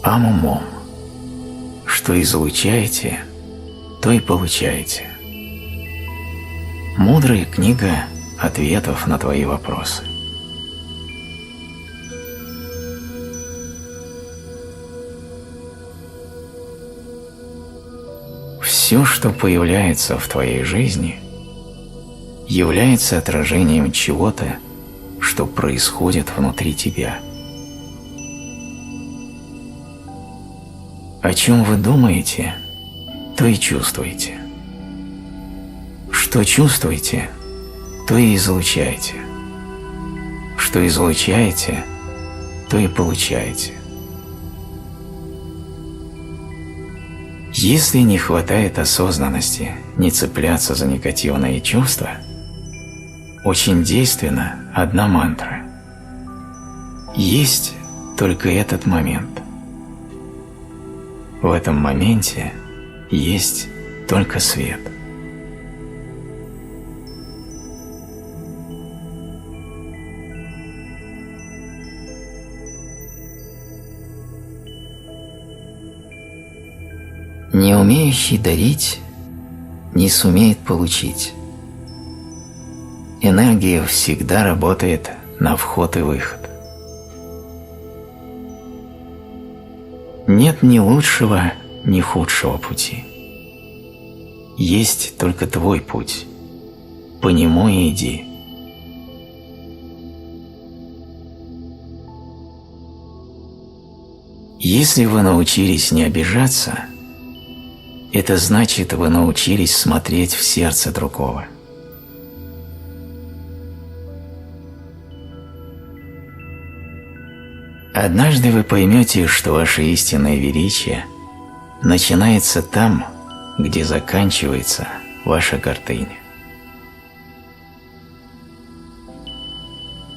ам умом. Что излучаете, то и получаете. Мудрая книга ответов на твои вопросы. Все, что появляется в твоей жизни, является отражением чего-то, что происходит внутри тебя. О чем вы думаете, то и чувствуете. Что чувствуете, то и излучаете. Что излучаете, то и получаете. Если не хватает осознанности не цепляться за негативные чувства, очень действенна одна мантра. Есть только этот момент. В этом моменте есть только свет. Не умеющий дарить не сумеет получить. Энергия всегда работает на вход и выход. Нет ни лучшего, ни худшего пути. Есть только твой путь. По нему и иди. Если вы научились не обижаться, это значит, вы научились смотреть в сердце другого. Однажды вы поймете, что ваше истинное величие начинается там, где заканчивается ваша гордыня.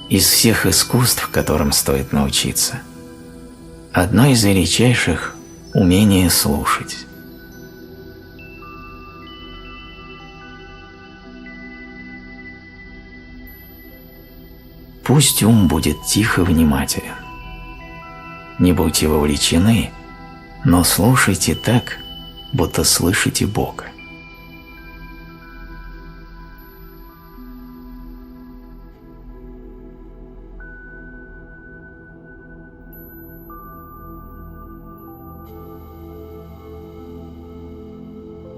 Из всех искусств, которым стоит научиться, одно из величайших – умение слушать. Пусть ум будет тих и внимателен. Не будьте вовлечены, но слушайте так, будто слышите Бога.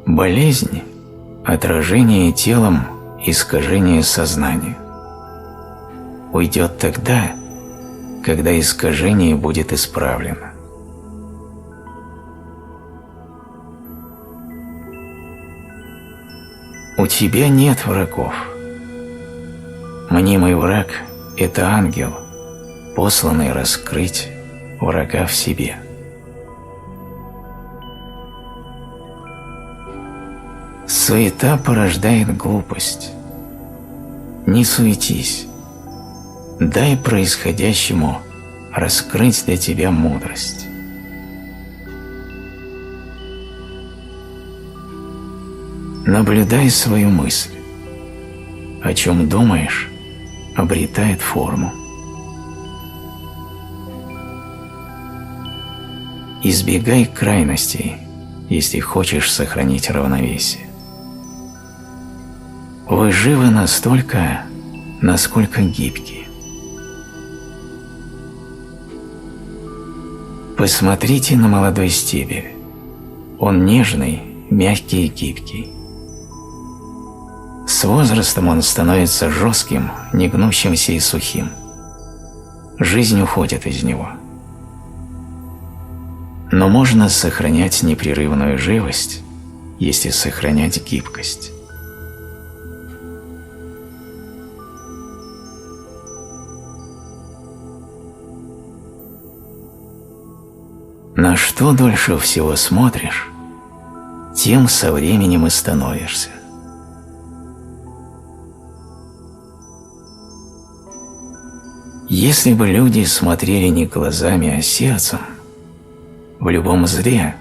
Болезнь – отражение телом искажения сознания. Уйдет тогда, когда искажение будет исправлено. У тебя нет врагов. Мнимый враг – это ангел, посланный раскрыть врага в себе. Суета порождает глупость. Не суетись. Дай происходящему раскрыть для тебя мудрость. Наблюдай свою мысль. О чем думаешь, обретает форму. Избегай крайностей, если хочешь сохранить равновесие. Вы живы настолько, насколько гибкие. Посмотрите на молодой стебель. Он нежный, мягкий и гибкий. С возрастом он становится жестким, негнущимся и сухим. Жизнь уходит из него. Но можно сохранять непрерывную живость, если сохранять гибкость. На что дольше всего смотришь, тем со временем и становишься. Если бы люди смотрели не глазами, а сердцем, в любом зле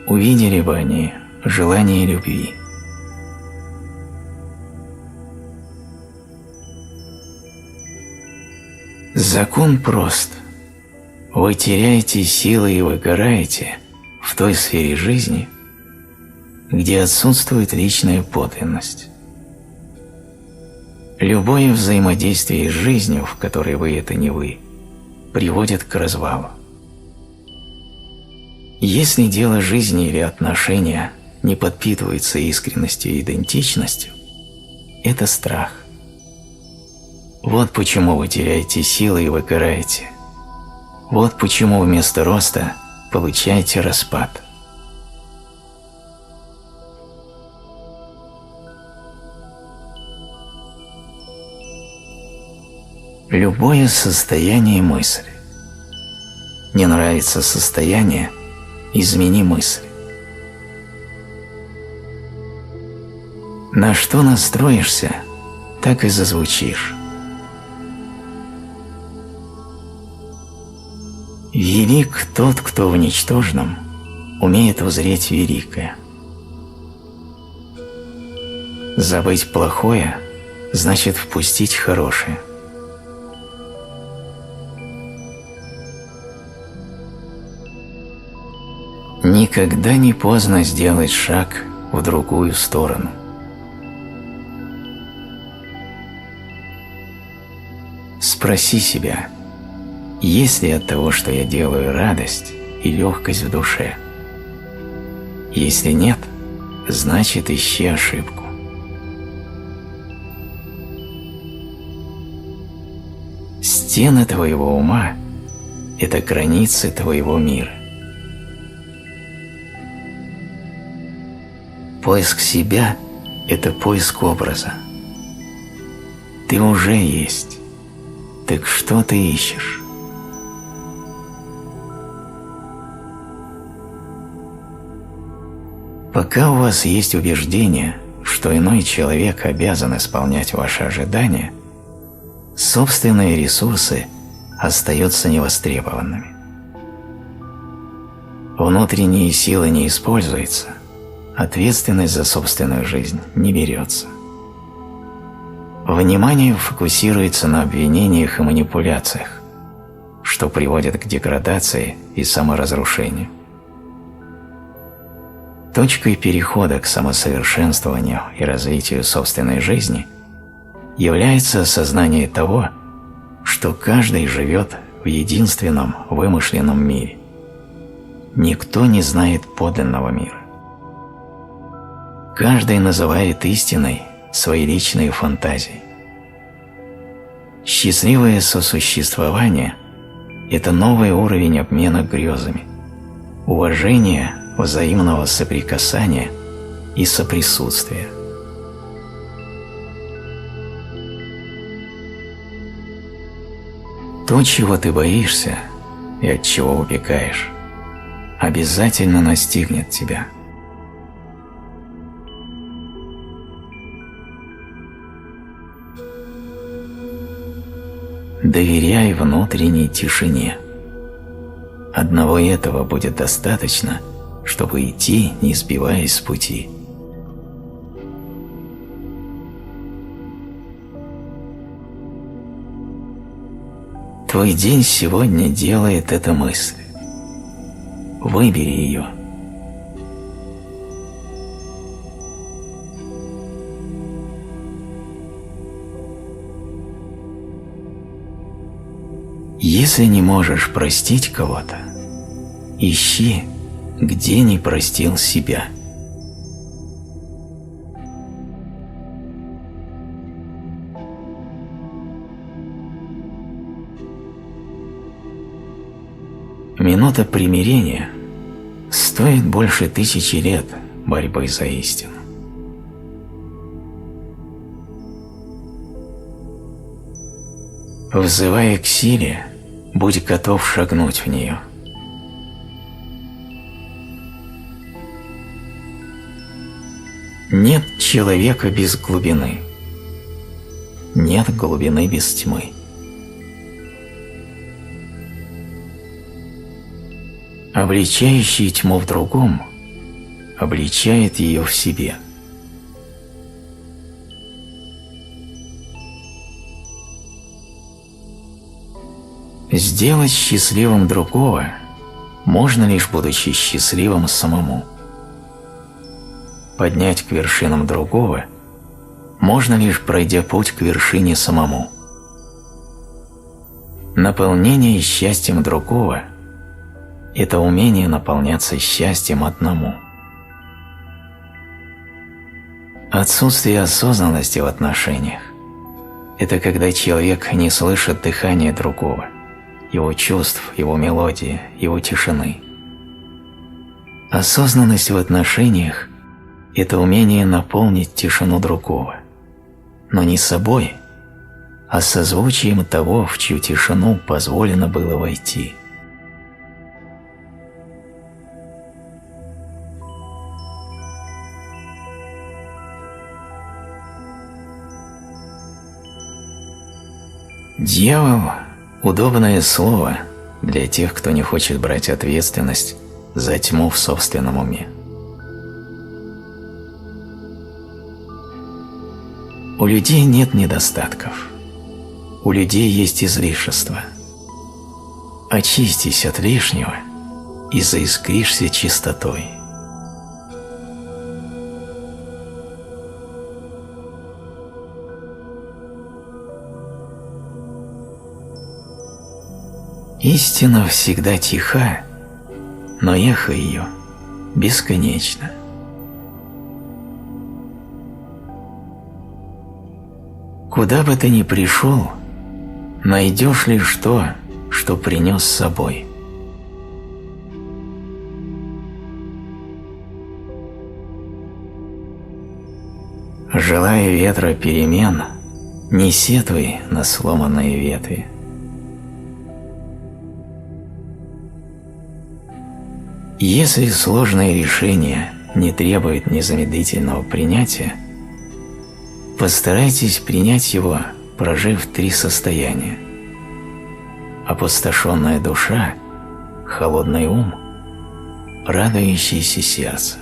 увидели бы они желание любви. Закон прост. вы теряете силы и выгораете в той сфере жизни, где отсутствует личная подлинность. Любое взаимодействие с жизнью, в которой вы – это не вы, приводит к развалу. Если дело жизни или отношения не подпитывается искренностью и идентичностью, это страх. Вот почему вы теряете силы и выгораете. Вот почему вместо роста получаете распад. Любое состояние мысли. Не нравится состояние – измени мысль. На что настроишься, так и зазвучишь. Велик тот, кто в ничтожном умеет узреть великое. Забыть плохое значит впустить хорошее. Никогда не поздно сделать шаг в другую сторону. Спроси себя, есть ли от того, что я делаю, радость и легкость в душе? Если нет, значит, ищи ошибку. Стены твоего ума – это границы твоего мира. Поиск себя – это поиск образа. Ты уже есть. Так что ты ищешь? Пока у вас есть убеждение, что иной человек обязан исполнять ваши ожидания, собственные ресурсы остаются невостребованными. Внутренние силы не используются, ответственность за собственную жизнь не берется. Внимание фокусируется на обвинениях и манипуляциях, что приводит к деградации и саморазрушению. Точкой перехода к самосовершенствованию и развитию собственной жизни является осознание того, что каждый живет в единственном вымышленном мире. Никто не знает подлинного мира. Каждый называет истиной свои личные фантазии. Счастливое сосуществование – это новый уровень обмена грезами, уважения, взаимного соприкасания и соприсутствия. То, чего ты боишься и от чего убегаешь, обязательно настигнет тебя. Доверяй внутренней тишине. Одного этого будет достаточно, чтобы идти, не сбиваясь с пути. Твой день сегодня делает эта мысль. Выбери ее. Если не можешь простить кого-то, ищи, где не простил себя. Минута примирения стоит больше 1000 лет борьбы за истину. Взывая к силе, будь готов шагнуть в нее. Нет человека без глубины. Нет глубины без тьмы. Обличающий тьму в другом обличает ее в себе. Сделать счастливым другого можно лишь будучи счастливым самому. Поднять к вершинам другого можно лишь пройдя путь к вершине самому. Наполнение счастьем другого – это умение наполняться счастьем одному. Отсутствие осознанности в отношениях – это когда человек не слышит дыхания другого, его чувств, его мелодии, его тишины. Осознанность в отношениях – это умение наполнить тишину другого, но не собой, а созвучием того, в чью тишину позволено было войти. Дьявол – удобное слово для тех, кто не хочет брать ответственность за тьму в собственном уме. У людей нет недостатков. У людей есть излишества. Очистись от лишнего и заискришься чистотой. Истина всегда тиха, но эхо ее бесконечно. Куда бы ты ни пришел, найдешь лишь то, что принес с собой. Желая ветра перемен, не сетуй на сломанные ветви. Если сложное решение не требует незамедлительного принятия, постарайтесь принять его, прожив 3 состояния: опустошенная душа, холодный ум, радующееся сердце.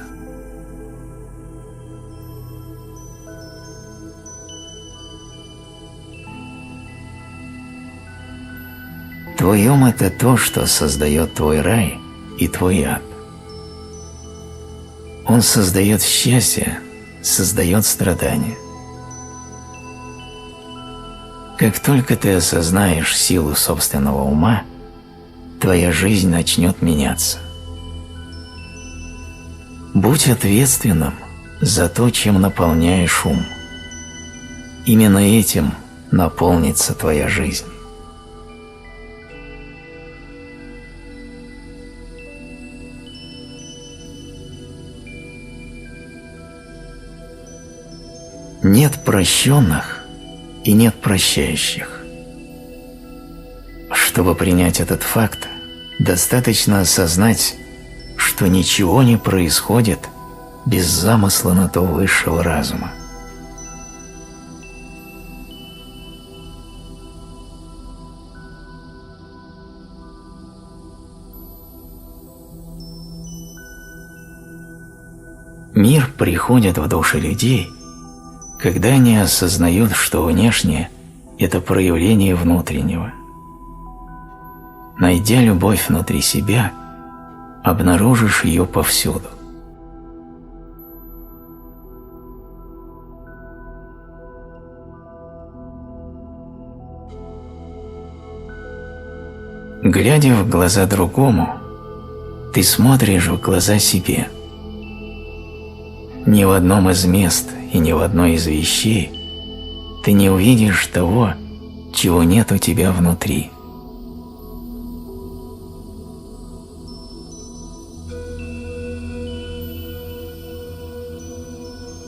Твой ум – это то, что создает твой рай и твой ад. Он создает счастье, создает страдания. Как только ты осознаешь силу собственного ума, твоя жизнь начнет меняться. Будь ответственным за то, чем наполняешь ум. Именно этим наполнится твоя жизнь. Нет прощенных и нет прощающих. Чтобы принять этот факт, достаточно осознать, что ничего не происходит без замысла на то высшего разума. Мир приходит в души людей, когда они осознают, что внешнее – это проявление внутреннего. Найдя любовь внутри себя, обнаружишь ее повсюду. Глядя в глаза другому, ты смотришь в глаза себе. Ни в одном из мест и ни в одной из вещей ты не увидишь того, чего нет у тебя внутри.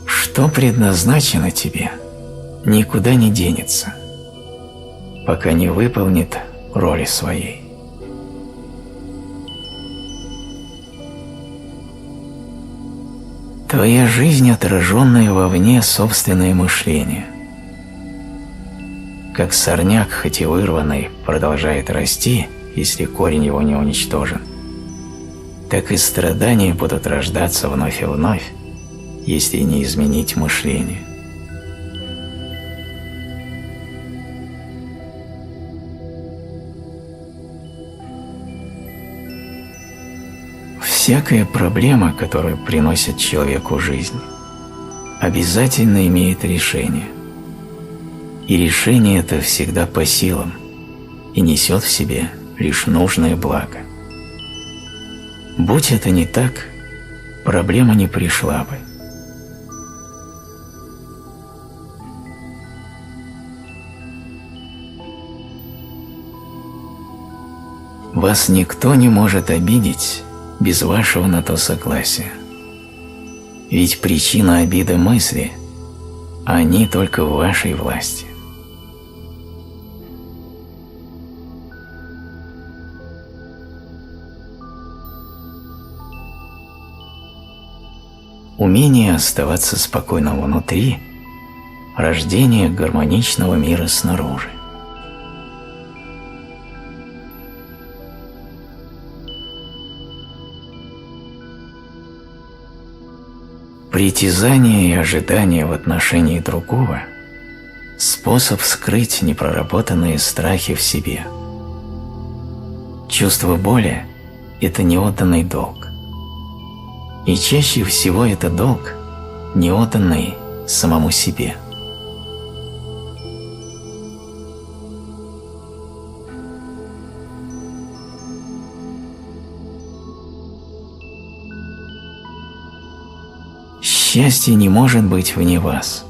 Что предназначено тебе, никуда не денется, пока не выполнит роли своей. Твоя жизнь, отраженная вовне собственное мышление. Как сорняк, хоть и вырванный, продолжает расти, если корень его не уничтожен, так и страдания будут рождаться вновь и вновь, если не изменить мышление. Всякая проблема, которую приносит человеку жизнь, обязательно имеет решение. И решение это всегда по силам и несет в себе лишь нужное благо. Будь это не так, проблема не пришла бы. Вас никто не может обидеть без вашего на то согласия. Ведь причина обиды мысли, а они только в вашей власти. Умение оставаться спокойным внутри – рождение гармоничного мира снаружи. Притязание и ожидание в отношении другого – способ скрыть непроработанные страхи в себе. Чувство боли – это неотданный долг. И чаще всего это долг, неотданный самому себе. Счастье не может быть вне вас.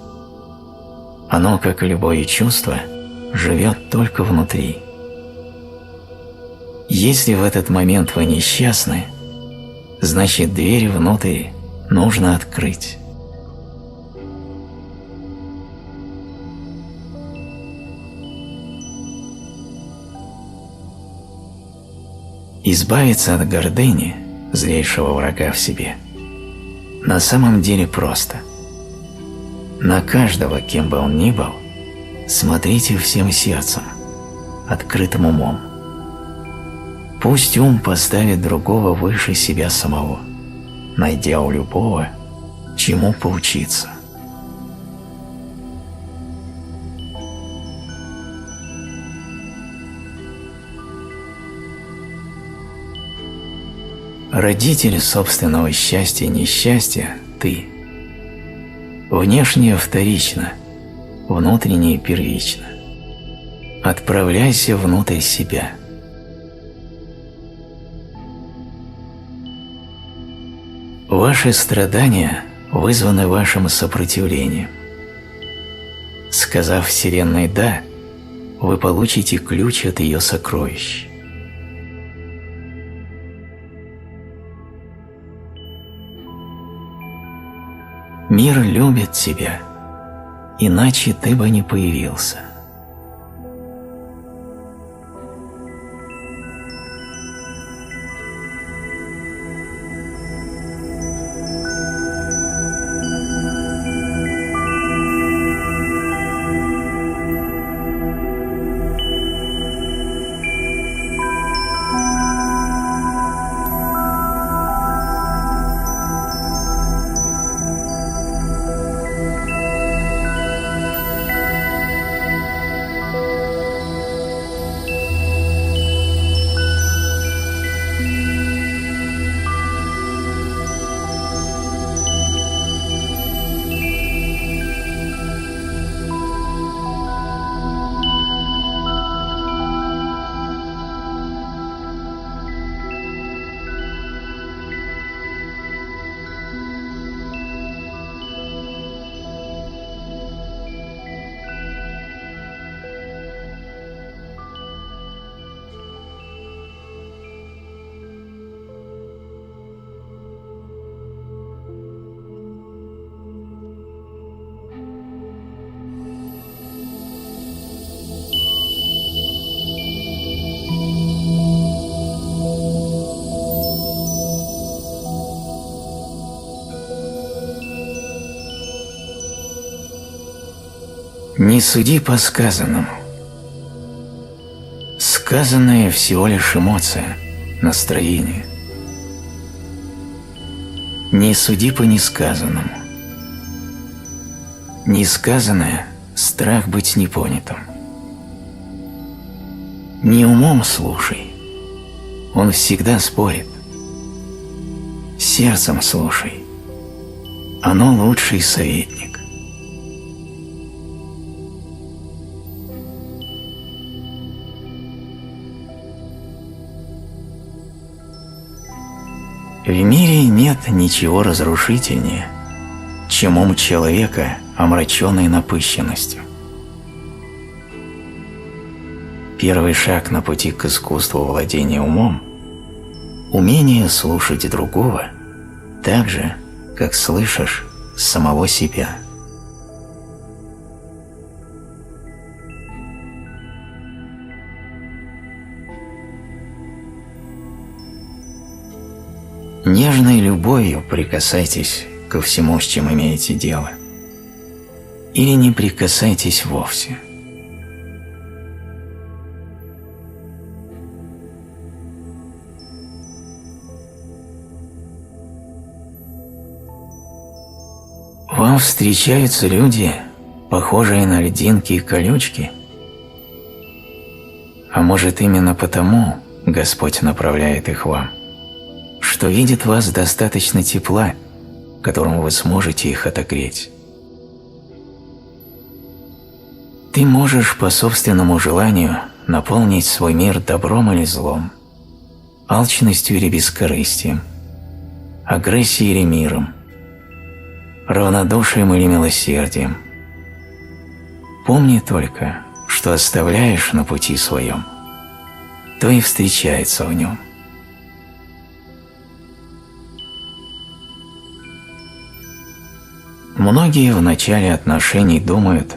Оно, как и любое чувство, живет только внутри. Если в этот момент вы несчастны, значит, дверь внутрь нужно открыть. Избавиться от гордыни, злейшего врага в себе, на самом деле просто. На каждого, кем бы он ни был, смотрите всем сердцем, открытым умом. Пусть ум поставит другого выше себя самого, найдя у любого, чему поучиться. Родитель собственного счастья и несчастья – ты. Внешнее вторично, внутреннее первично. Отправляйся внутрь себя. Ваши страдания вызваны вашим сопротивлением. Сказав Вселенной «да», вы получите ключ от ее сокровищ. Мир любит тебя, иначе ты бы не появился. Не суди по сказанному. Сказанное всего лишь эмоция, настроение. Не суди по несказанному. Несказанное – страх быть непонятым. Не умом слушай, он всегда спорит. Сердцем слушай. Оно лучший советник. В мире нет ничего разрушительнее, чем ум человека, омраченный напыщенностью. Первый шаг на пути к искусству владения умом – умение слушать другого так же, как слышишь самого себя. Нежной любовью прикасайтесь ко всему, с чем имеете дело, или не прикасайтесь вовсе. Вам встречаются люди, похожие на льдинки и колючки? А может, именно потому Господь направляет их вам, что видит в вас достаточно тепла, которым вы сможете их отогреть. Ты можешь по собственному желанию наполнить свой мир добром или злом, алчностью или бескорыстием, агрессией или миром, равнодушием или милосердием. Помни только, что оставляешь на пути своем, то и встречается в нем. Многие в начале отношений думают,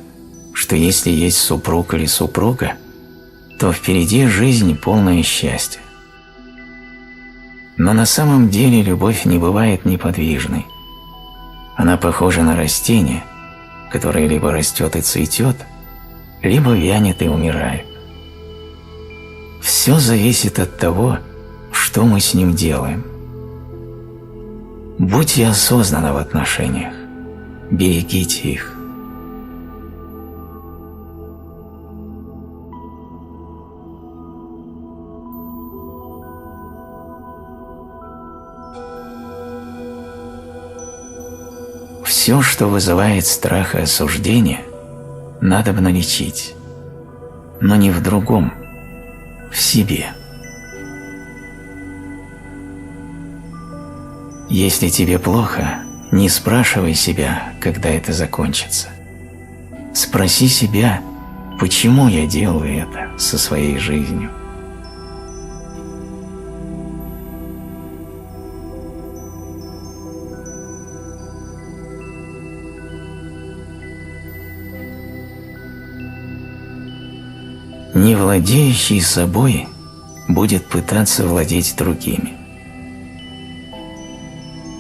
что если есть супруг или супруга, то впереди жизнь полное счастья. Но на самом деле любовь не бывает неподвижной. Она похожа на растение, которое либо растет и цветет, либо вянет и умирает. Все зависит от того, что мы с ним делаем. Будьте осознанны в отношениях, берегите их. Все, что вызывает страх и осуждение, надобно лечить, но не в другом, в себе. Если тебе плохо, не спрашивай себя, когда это закончится. Спроси себя, почему я делаю это со своей жизнью. Не владеющий собой будет пытаться владеть другими.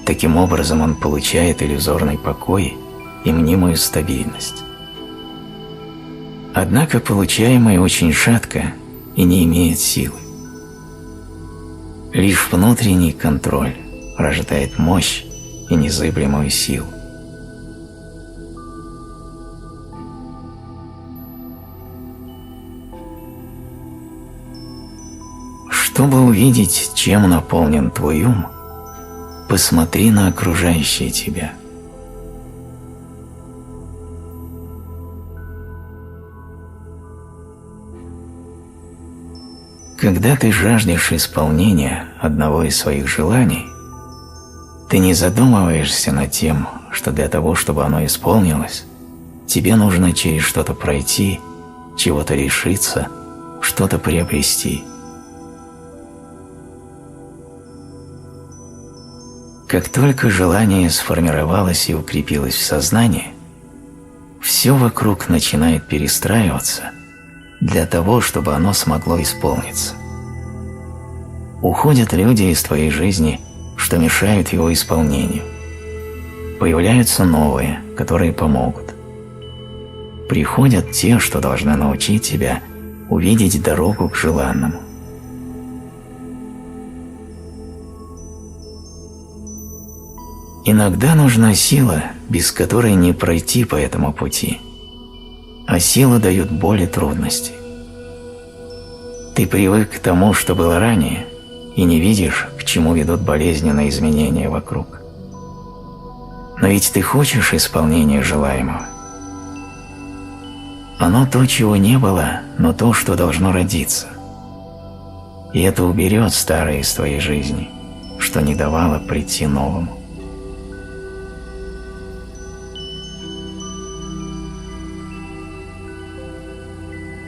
Таким образом он получает иллюзорный покой и мнимую стабильность. Однако получаемое очень шатко и не имеет силы. Лишь внутренний контроль рождает мощь и незыблемую силу. Чтобы увидеть, чем наполнен твой ум, посмотри на окружающее тебя. Когда ты жаждешь исполнения одного из своих желаний, ты не задумываешься над тем, что для того, чтобы оно исполнилось, тебе нужно через что-то пройти, чего-то лишиться, что-то приобрести. Как только желание сформировалось и укрепилось в сознании, все вокруг начинает перестраиваться для того, чтобы оно смогло исполниться. Уходят люди из твоей жизни, что мешают его исполнению. Появляются новые, которые помогут. Приходят те, что должны научить тебя увидеть дорогу к желанному. Иногда нужна сила, без которой не пройти по этому пути, а сила дает боль и трудности. Ты привык к тому, что было ранее, и не видишь, к чему ведут болезненные изменения вокруг. Но ведь ты хочешь исполнения желаемого. Оно то, чего не было, но то, что должно родиться. И это уберет старое из твоей жизни, что не давало прийти новому.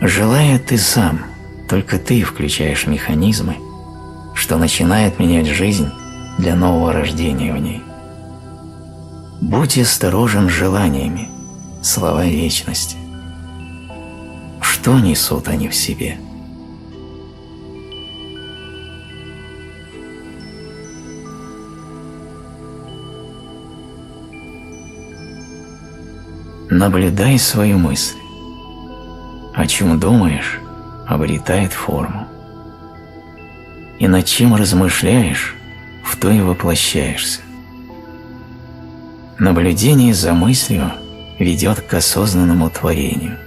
Желая ты сам, только ты включаешь механизмы, что начинает менять жизнь для нового рождения в ней. Будь осторожен с желаниями, слова вечности. Что несут они в себе? Наблюдай свою мысль. О чем думаешь, обретает форму. И над чем размышляешь, в то и воплощаешься. Наблюдение за мыслью ведет к осознанному творению.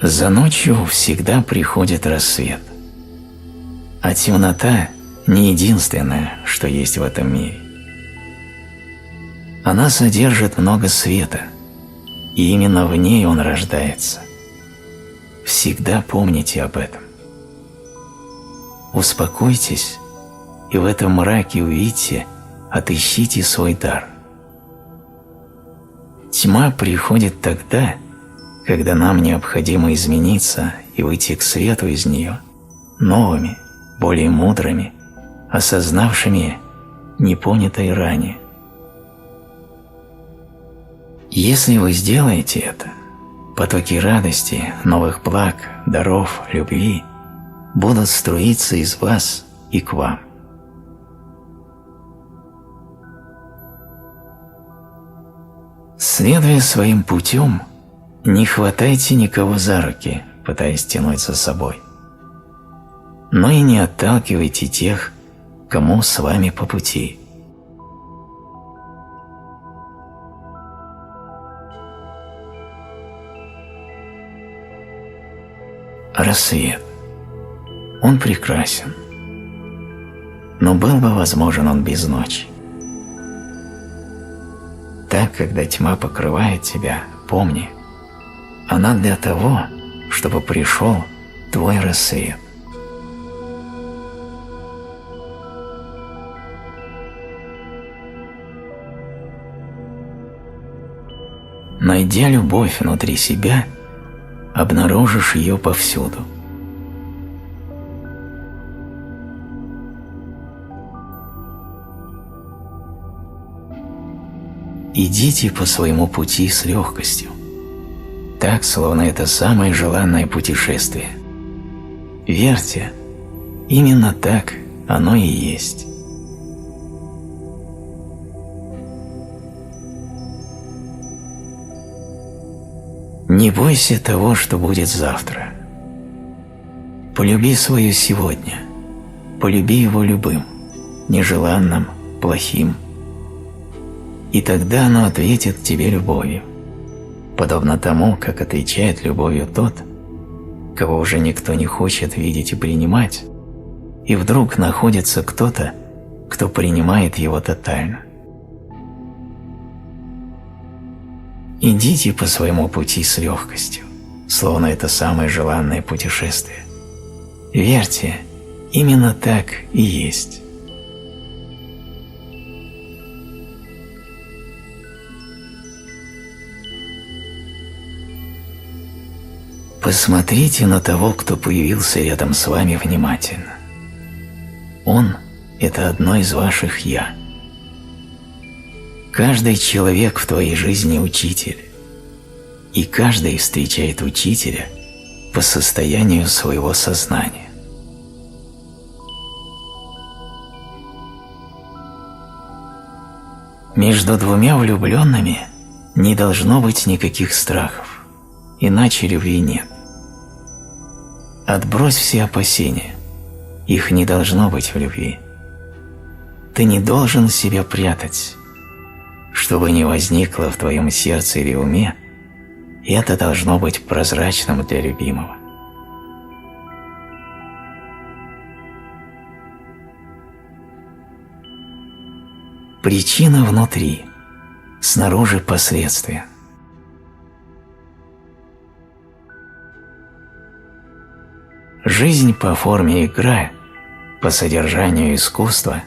За ночью всегда приходит рассвет, а темнота не единственное, что есть в этом мире. Она содержит много света, и именно в ней он рождается. Всегда помните об этом. Успокойтесь, и в этом мраке увидите, отыщите свой дар. Тьма приходит тогда, когда нам необходимо измениться и выйти к свету из нее, новыми, более мудрыми, осознавшими непонятое ранее. Если вы сделаете это, потоки радости, новых благ, даров, любви будут струиться из вас и к вам. Следуя своим путем, не хватайте никого за руки, пытаясь тянуть за собой, но и не отталкивайте тех, кому с вами по пути. Рассвет. Он прекрасен, но был бы возможен он без ночи. Так, когда тьма покрывает тебя, помни, она для того, чтобы пришел твой рассвет. Найдя любовь внутри себя, обнаружишь ее повсюду. Идите по своему пути с легкостью, так, словно это самое желанное путешествие. Верьте, именно так оно и есть. Не бойся того, что будет завтра. Полюби свое сегодня. Полюби его любым, нежеланным, плохим. И тогда оно ответит тебе любовью, подобно тому, как отвечает любовью тот, кого уже никто не хочет видеть и принимать, и вдруг находится кто-то, кто принимает его тотально. Идите по своему пути с легкостью, словно это самое желанное путешествие. Верьте, именно так и есть. Посмотрите на того, кто появился рядом с вами, внимательно. Он – это одно из ваших «я». Каждый человек в твоей жизни – учитель, и каждый встречает учителя по состоянию своего сознания. Между двумя влюбленными не должно быть никаких страхов, иначе любви нет. Отбрось все опасения, их не должно быть в любви. Ты не должен себя прятать. Что бы ни возникло в твоем сердце или уме, и это должно быть прозрачным для любимого. Причина внутри, снаружи последствия. Жизнь по форме игра, по содержанию искусства,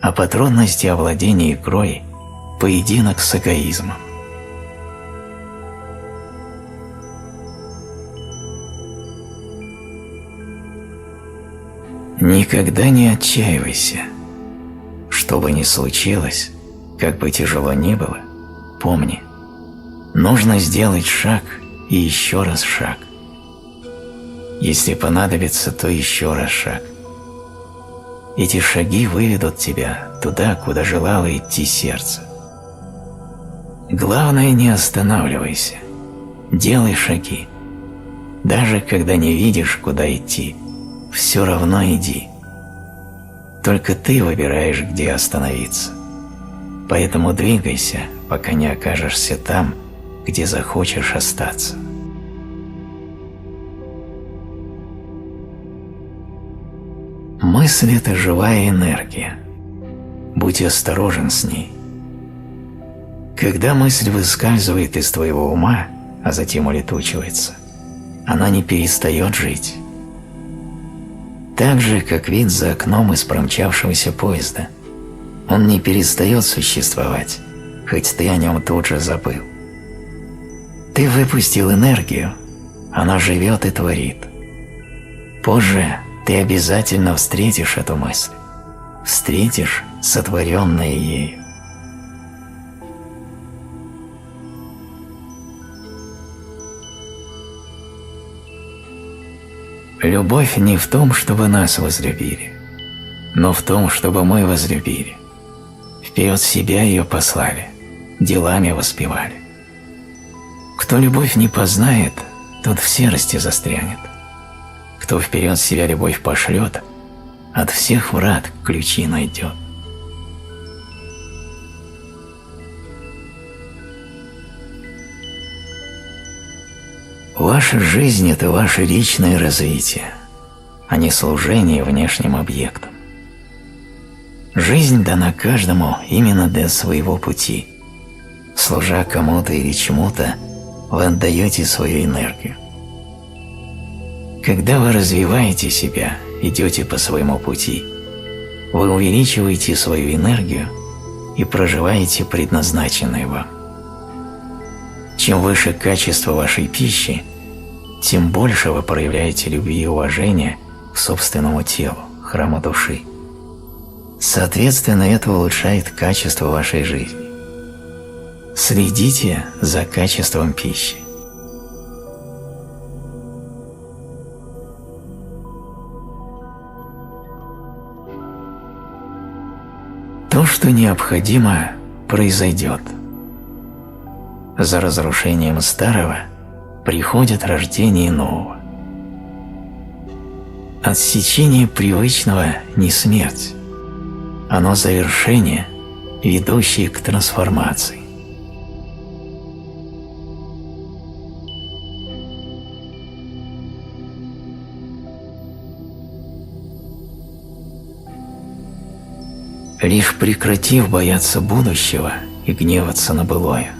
а по трудности овладения игрой – поединок с эгоизмом. Никогда не отчаивайся. Что бы ни случилось, как бы тяжело ни было, помни, нужно сделать шаг и еще раз шаг. Если понадобится, то еще раз шаг. Эти шаги выведут тебя туда, куда желало идти сердце. Главное, не останавливайся, делай шаги. Даже когда не видишь, куда идти, все равно иди. Только ты выбираешь, где остановиться. Поэтому двигайся, пока не окажешься там, где захочешь остаться. Мысль – это живая энергия. Будь осторожен с ней. Когда мысль выскальзывает из твоего ума, а затем улетучивается, она не перестает жить. Так же, как вид за окном из промчавшегося поезда. Он не перестает существовать, хоть ты о нем тут же забыл. Ты выпустил энергию, она живет и творит. Позже ты обязательно встретишь эту мысль, встретишь сотворенное ею. Любовь не в том, чтобы нас возлюбили, но в том, чтобы мы возлюбили. Вперед себя ее послали, делами воспевали. Кто любовь не познает, тот в серости застрянет. Кто вперед себя любовь пошлет, от всех врат ключи найдет. Ваша жизнь – это ваше личное развитие, а не служение внешним объектам. Жизнь дана каждому именно для своего пути. Служа кому-то или чему-то, вы отдаете свою энергию. Когда вы развиваете себя, идете по своему пути, вы увеличиваете свою энергию и проживаете предназначенное вам. Чем выше качество вашей пищи, тем больше вы проявляете любви и уважения к собственному телу, храму души. Соответственно, это улучшает качество вашей жизни. Следите за качеством пищи. То, что необходимо, произойдет. За разрушением старого приходит рождение нового. Отсечение привычного не смерть, оно завершение, ведущее к трансформации. Лишь прекратив бояться будущего и гневаться на былое,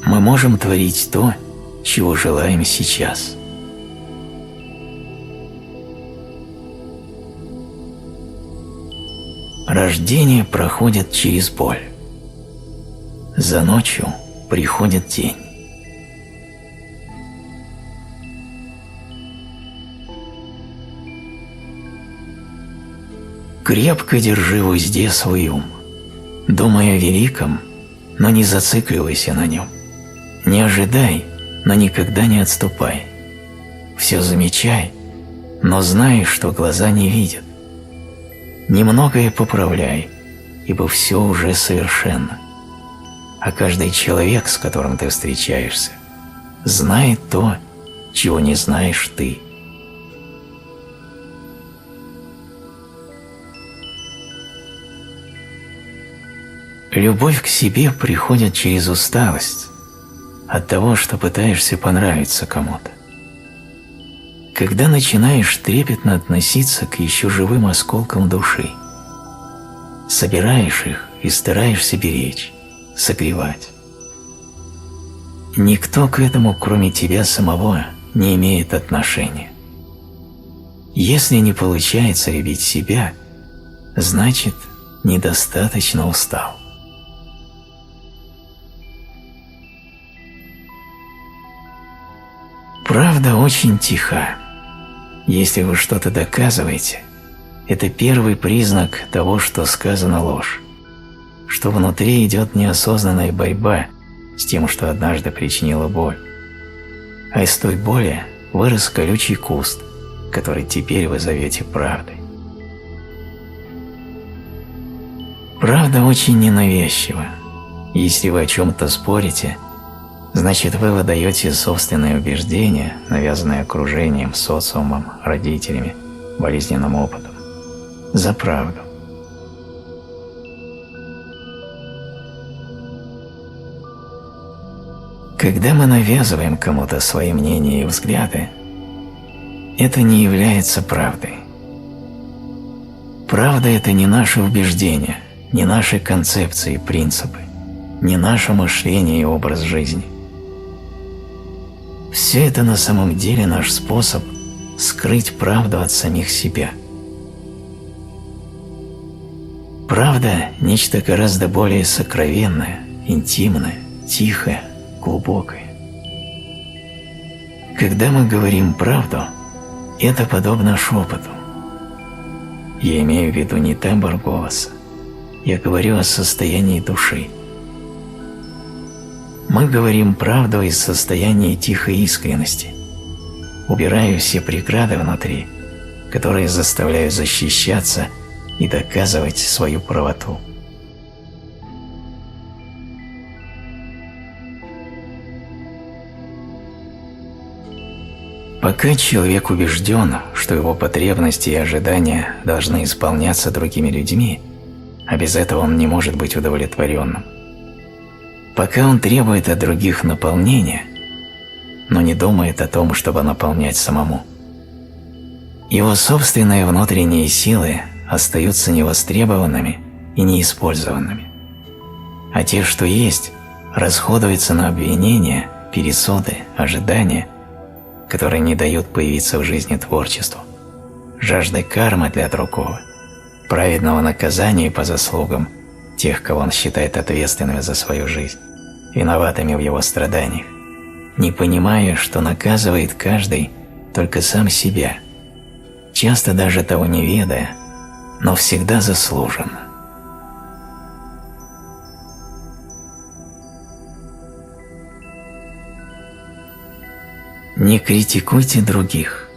мы можем творить то, чего желаем сейчас. Рождение проходит через боль. За ночью приходит день. Крепко держи в узде свой ум, думай о великом, но не зацикливайся на нем. Не ожидай, но никогда не отступай. Все замечай, но знай, что глаза не видят. Немногое поправляй, ибо все уже совершенно. А каждый человек, с которым ты встречаешься, знает то, чего не знаешь ты. Любовь к себе приходит через усталость, от того, что пытаешься понравиться кому-то. Когда начинаешь трепетно относиться к еще живым осколкам души, собираешь их и стараешься беречь, согревать. Никто к этому, кроме тебя самого, не имеет отношения. Если не получается любить себя, значит, недостаточно устал. Правда очень тиха. Если вы что-то доказываете, это первый признак того, что сказана ложь, что внутри идет неосознанная борьба с тем, что однажды причинило боль. А из той боли вырос колючий куст, который теперь вы зовете правдой. Правда очень ненавязчива. Если вы о чем-то спорите, значит, вы выдаете собственные убеждения, навязанные окружением, социумом, родителями, болезненным опытом, за правду. Когда мы навязываем кому-то свои мнения и взгляды, это не является правдой. Правда – это не наши убеждения, не наши концепции и принципы, не наше мышление и образ жизни. Все это на самом деле наш способ скрыть правду от самих себя. Правда – нечто гораздо более сокровенное, интимное, тихое, глубокое. Когда мы говорим правду, это подобно шепоту. Я имею в виду не тембр голоса, я говорю о состоянии души. Мы говорим правду из состояния тихой искренности, убирая все преграды внутри, которые заставляют защищаться и доказывать свою правоту. Пока человек убежден, что его потребности и ожидания должны исполняться другими людьми, а без этого он не может быть удовлетворенным, пока он требует от других наполнения, но не думает о том, чтобы наполнять самому, его собственные внутренние силы остаются невостребованными и неиспользованными, а те, что есть, расходуются на обвинения, пересуды, ожидания, которые не дают появиться в жизни творчеству, жажды кармы для другого, праведного наказания по заслугам тех, кого он считает ответственными за свою жизнь, виноватыми в его страданиях, не понимая, что наказывает каждый только сам себя, часто даже того не ведая, но всегда заслуженно. Не критикуйте других,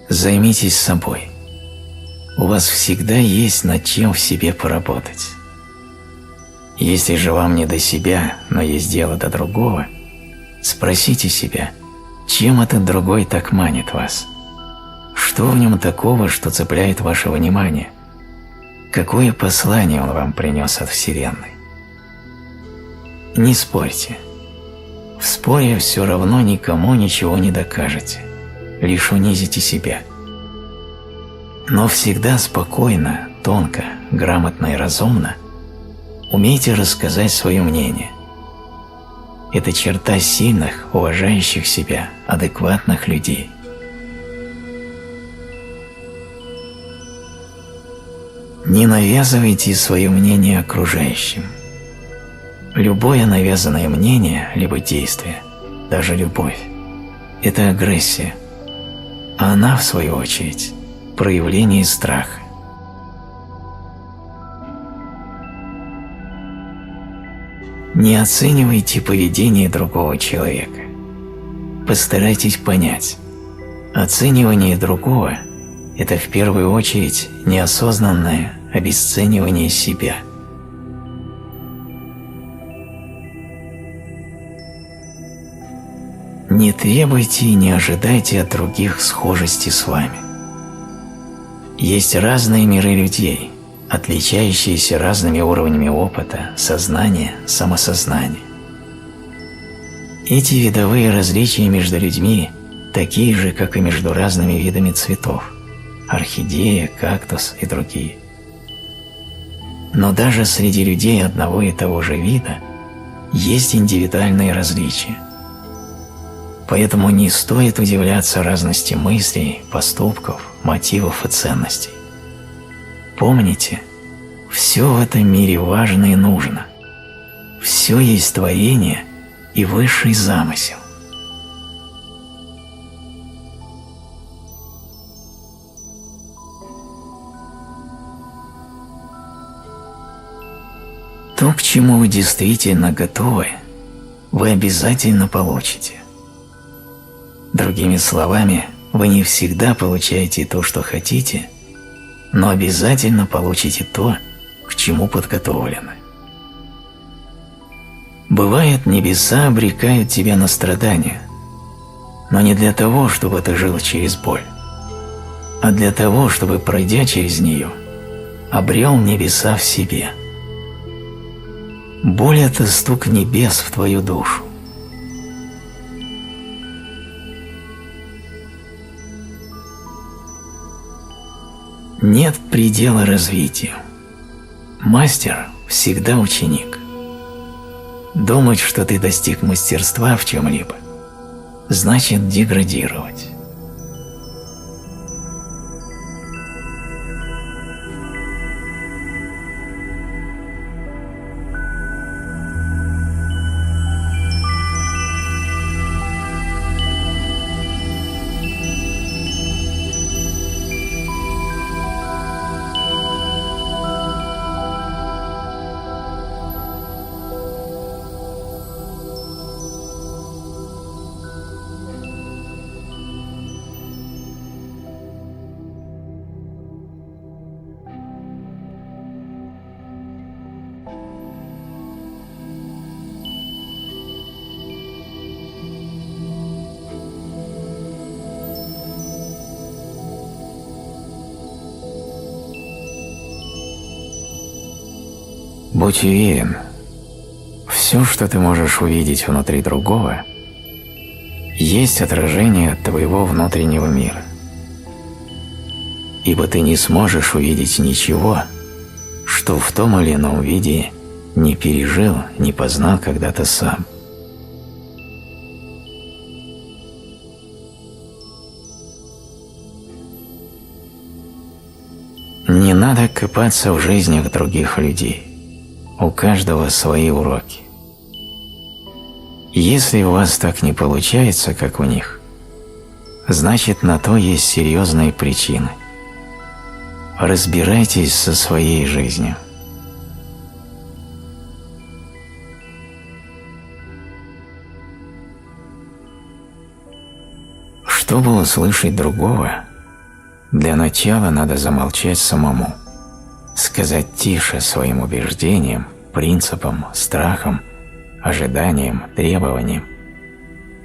займитесь собой. У вас всегда есть над чем в себе поработать. Если же вам не до себя, но есть дело до другого, спросите себя, чем этот другой так манит вас? Что в нем такого, что цепляет ваше внимание? Какое послание он вам принес от Вселенной? Не спорьте. В споре все равно никому ничего не докажете, лишь унизите себя. Но всегда спокойно, тонко, грамотно и разумно умейте рассказать свое мнение. Это черта сильных, уважающих себя, адекватных людей. Не навязывайте свое мнение окружающим. Любое навязанное мнение, либо действие, даже любовь – это агрессия, а она, в свою очередь, проявление страха. Не оценивайте поведение другого человека. Постарайтесь понять, оценивание другого – это в первую очередь неосознанное обесценивание себя. Не требуйте и не ожидайте от других схожести с вами. Есть разные миры людей, отличающиеся разными уровнями опыта, сознания, самосознания. Эти видовые различия между людьми такие же, как и между разными видами цветов – орхидея, кактус и другие. Но даже среди людей одного и того же вида есть индивидуальные различия. Поэтому не стоит удивляться разности мыслей, поступков, мотивов и ценностей. Помните, все в этом мире важно и нужно. Все есть творение и высший замысел. То, к чему вы действительно готовы, вы обязательно получите. Другими словами, вы не всегда получаете то, что хотите, но обязательно получите то, к чему подготовлены. Бывает, небеса обрекают тебя на страдания, но не для того, чтобы ты жил через боль, а для того, чтобы, пройдя через нее, обрел небеса в себе. Боль – это стук небес в твою душу. Нет предела развитию. Мастер всегда ученик. Думать, что ты достиг мастерства в чем-либо, значит деградировать. Будь уверен, все, что ты можешь увидеть внутри другого, есть отражение твоего внутреннего мира. Ибо ты не сможешь увидеть ничего, что в том или ином виде не пережил, не познал когда-то сам. Не надо копаться в жизнях других людей. У каждого свои уроки. Если у вас так не получается, как у них, значит, на то есть серьезные причины. Разбирайтесь со своей жизнью. Чтобы услышать другого, для начала надо замолчать самому. Сказать тише своим убеждениям, принципам, страхам, ожиданиям, требованиям,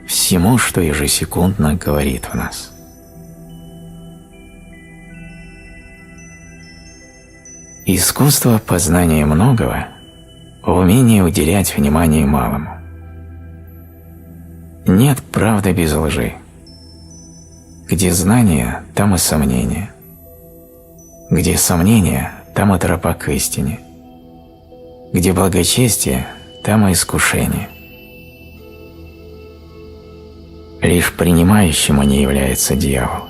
всему, что ежесекундно говорит в нас. Искусство познания многого в умении уделять внимание малому. Нет правды без лжи. Где знание, там и сомнение. Где сомнение, там и тропа к истине. Где благочестие, там и искушение. Лишь принимающему не является дьявол,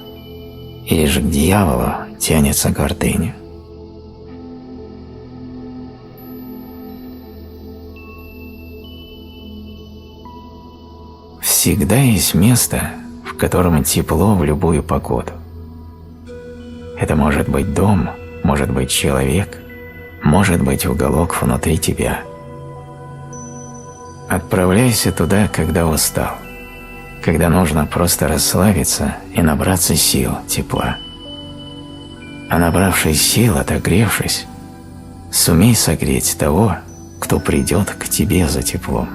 и лишь к дьяволу тянется гордыня. Всегда есть место, в котором тепло в любую погоду. Это может быть дом, может быть человек, может быть уголок внутри тебя. Отправляйся туда, когда устал, когда нужно просто расслабиться и набраться сил, тепла. А набравшись сил, отогревшись, сумей согреть того, кто придет к тебе за теплом.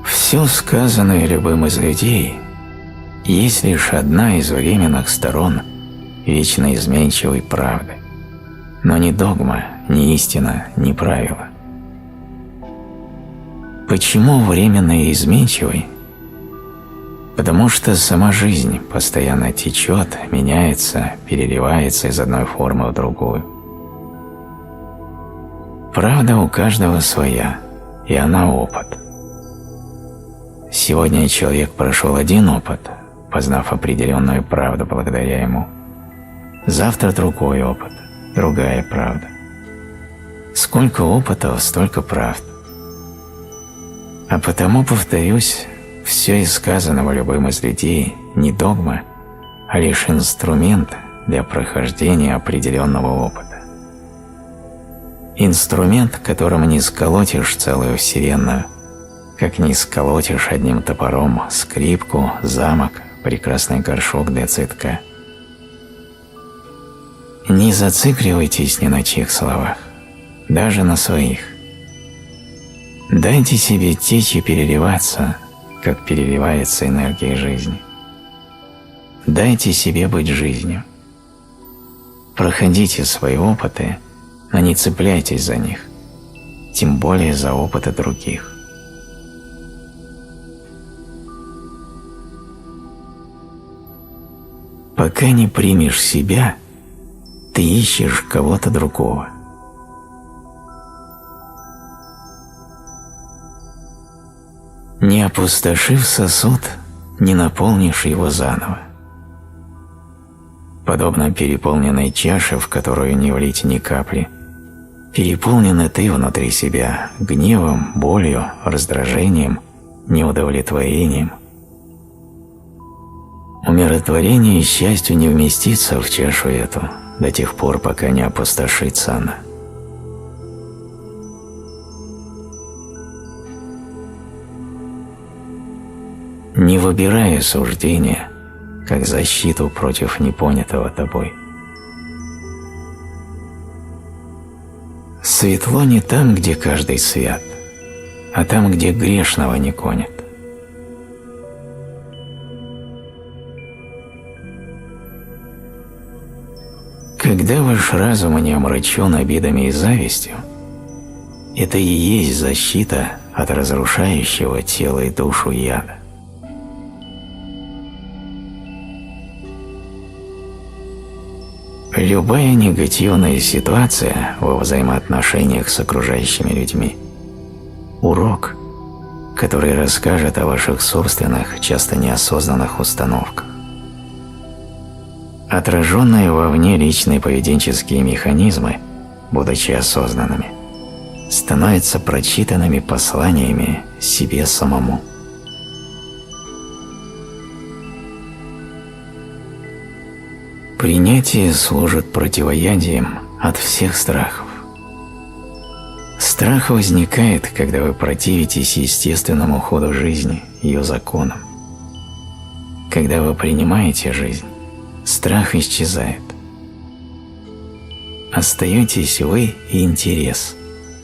Все сказанное любым из людей есть лишь одна из временных сторон вечно изменчивой правды, но не догма, не истина, не правило. Почему временно и изменчивой? Потому что сама жизнь постоянно течет, меняется, переливается из одной формы в другую. Правда у каждого своя, и она опыт. Сегодня человек прошел один опыт, познав определенную правду благодаря ему. Завтра другой опыт, другая правда. Сколько опытов, столько правд. А потому, повторюсь, все из сказанного любым из людей не догма, а лишь инструмент для прохождения определенного опыта. Инструмент, которым не сколотишь целую вселенную, как не сколотишь одним топором скрипку, замок, прекрасный горшок для цветка. Не зацикливайтесь ни на чьих словах, даже на своих. Дайте себе течь и переливаться, как переливается энергия жизни. Дайте себе быть жизнью. Проходите свои опыты, но не цепляйтесь за них, тем более за опыты других. Пока не примешь себя, ты ищешь кого-то другого. Не опустошив сосуд, не наполнишь его заново. Подобно переполненной чаше, в которую не влить ни капли, переполнен ты внутри себя гневом, болью, раздражением, неудовлетворением. Умиротворение и счастье не вместится в чашу эту до тех пор, пока не опустошится она. Не выбирая суждения, как защиту против непонятого тобой. Светло не там, где каждый свят, а там, где грешного не гонят. Когда ваш разум не омрачен обидами и завистью, это и есть защита от разрушающего тело и душу яда. Любая негативная ситуация во взаимоотношениях с окружающими людьми – урок, который расскажет о ваших собственных, часто неосознанных установках. Отраженные вовне личные поведенческие механизмы, будучи осознанными, становятся прочитанными посланиями себе самому. Принятие служит противоядием от всех страхов. Страх возникает, когда вы противитесь естественному ходу жизни, ее законам. Когда вы принимаете жизнь, страх исчезает. Остаетесь вы и интерес,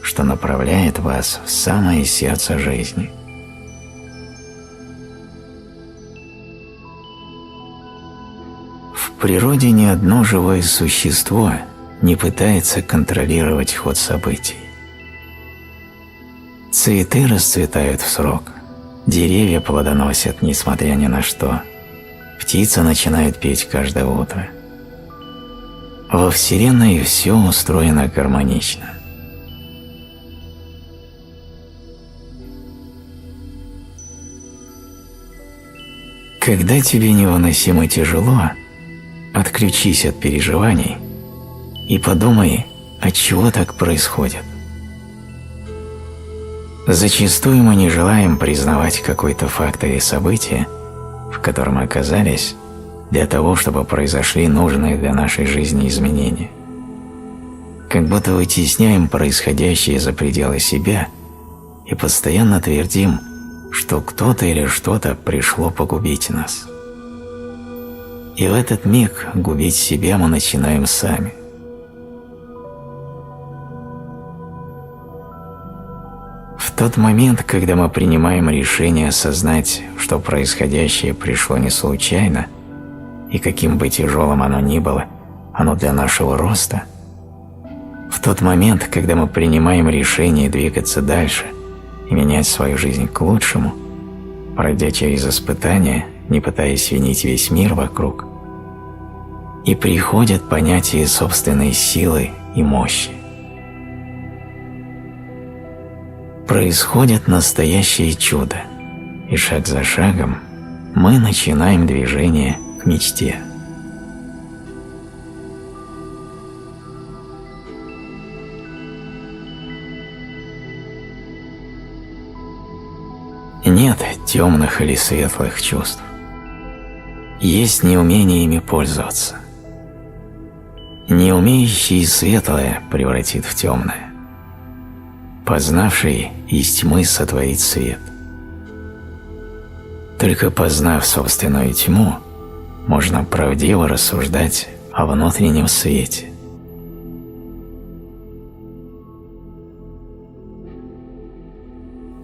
что направляет вас в самое сердце жизни. В природе ни одно живое существо не пытается контролировать ход событий. Цветы расцветают в срок, деревья плодоносят несмотря ни на что, птицы начинают петь каждое утро. Во Вселенной все устроено гармонично. Когда тебе невыносимо тяжело, отключись от переживаний и подумай, отчего так происходит. Зачастую мы не желаем признавать какой-то факт или событие, в котором оказались, для того, чтобы произошли нужные для нашей жизни изменения. Как будто вытесняем происходящее за пределы себя и постоянно твердим, что кто-то или что-то пришло погубить нас. И в этот миг губить себя мы начинаем сами. В тот момент, когда мы принимаем решение осознать, что происходящее пришло не случайно, и каким бы тяжелым оно ни было, оно для нашего роста, в тот момент, когда мы принимаем решение двигаться дальше и менять свою жизнь к лучшему, пройдя через испытания, не пытаясь винить весь мир вокруг, и приходит понятие собственной силы и мощи. Происходит настоящее чудо, и шаг за шагом мы начинаем движение к мечте. Нет темных или светлых чувств. Есть неумение ими пользоваться. Не умеющий светлое превратит в темное. Познавший из тьмы сотворит свет. Только познав собственную тьму, можно правдиво рассуждать о внутреннем свете.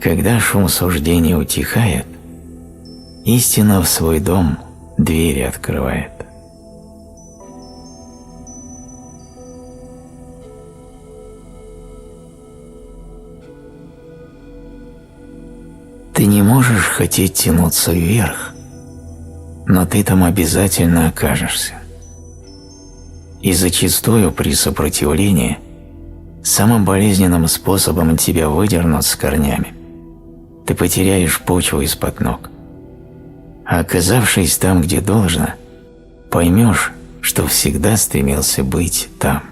Когда шум суждения утихает, истина в свой дом двери открывает. Ты не можешь хотеть тянуться вверх, но ты там обязательно окажешься. И зачастую при сопротивлении самым болезненным способом тебя выдернут с корнями. Ты потеряешь почву из-под ног. А оказавшись там, где должно, поймешь, что всегда стремился быть там.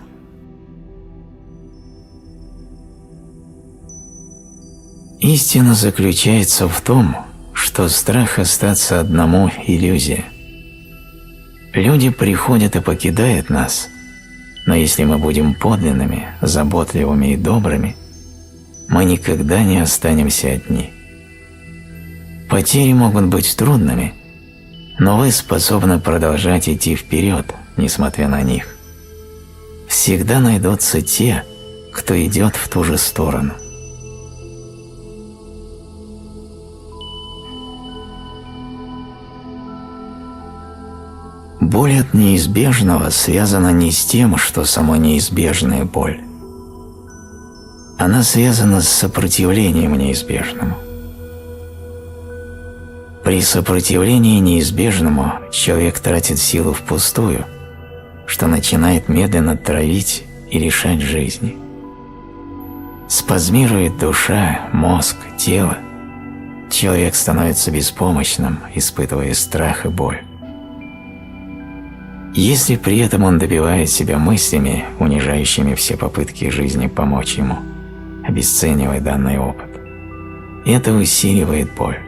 Истина заключается в том, что страх остаться одному – иллюзия. Люди приходят и покидают нас, но если мы будем подлинными, заботливыми и добрыми, мы никогда не останемся одни. Потери могут быть трудными, но вы способны продолжать идти вперед, несмотря на них. Всегда найдутся те, кто идет в ту же сторону. Боль от неизбежного связана не с тем, что само неизбежная боль. Она связана с сопротивлением неизбежному. При сопротивлении неизбежному человек тратит силу впустую, что начинает медленно травить и лишать жизни. Спазмирует душа, мозг, тело. Человек становится беспомощным, испытывая страх и боль. Если при этом он добивает себя мыслями, унижающими все попытки жизни помочь ему, обесценивая данный опыт, это усиливает боль.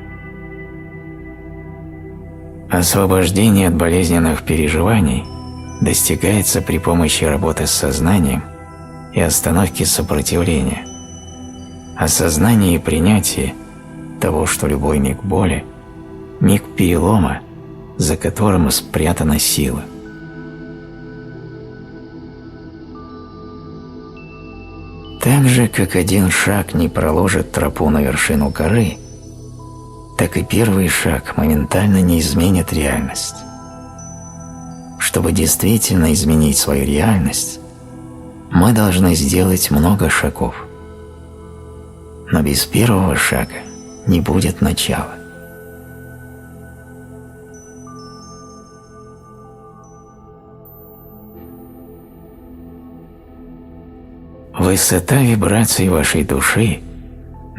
Освобождение от болезненных переживаний достигается при помощи работы с сознанием и остановки сопротивления, осознания и принятия того, что любой миг боли – миг перелома, за которым спрятана сила. Так же, как один шаг не проложит тропу на вершину горы, так и первый шаг моментально не изменит реальность. Чтобы действительно изменить свою реальность, мы должны сделать много шагов. Но без первого шага не будет начала. Высота вибраций вашей души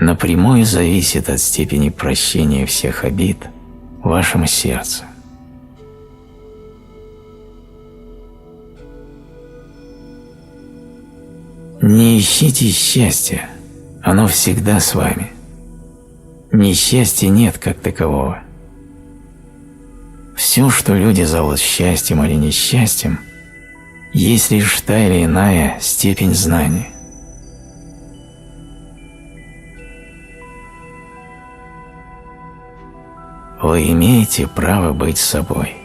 напрямую зависит от степени прощения всех обид в вашем сердце. Не ищите счастья, оно всегда с вами. Несчастья нет как такового. Все, что люди зовут счастьем или несчастьем, есть лишь та или иная степень знания. Вы имеете право быть собой.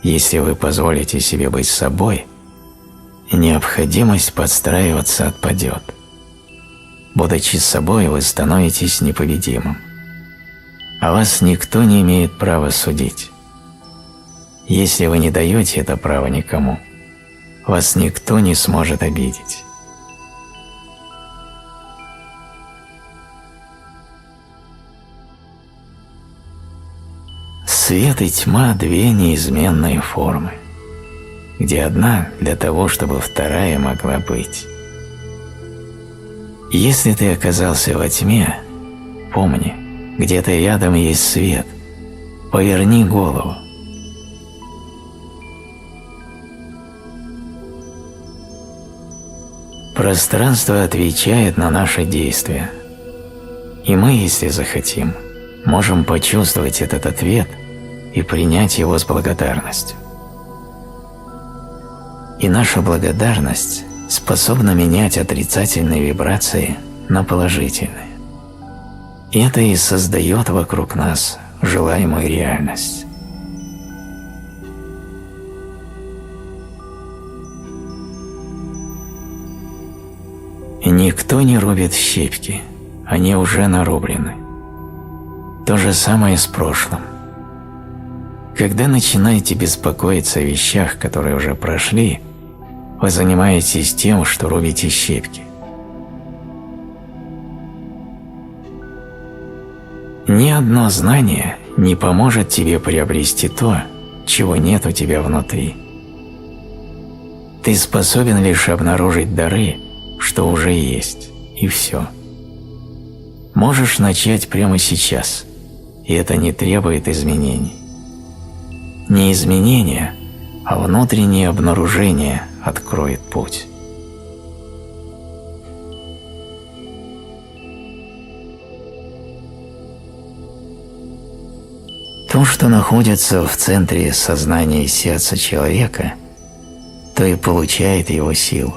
Если вы позволите себе быть собой, необходимость подстраиваться отпадет. Будучи собой, вы становитесь непобедимым. А вас никто не имеет права судить. Если вы не даете это право никому, вас никто не сможет обидеть. Свет и тьма – две неизменные формы, где одна для того, чтобы вторая могла быть. Если ты оказался во тьме, помни, где-то рядом есть свет, поверни голову. Пространство отвечает на наши действия, и мы, если захотим, можем почувствовать этот ответ и принять его с благодарностью. И наша благодарность способна менять отрицательные вибрации на положительные. И это и создает вокруг нас желаемую реальность. Никто не рубит щепки, они уже нарублены. То же самое с прошлым. Когда начинаете беспокоиться о вещах, которые уже прошли, вы занимаетесь тем, что рубите щепки. Ни одно знание не поможет тебе приобрести то, чего нет у тебя внутри. Ты способен лишь обнаружить дары, что уже есть, и все. Можешь начать прямо сейчас, и это не требует изменений. Не изменения, а внутреннее обнаружение откроет путь. То, что находится в центре сознания и сердца человека, то и получает его силу.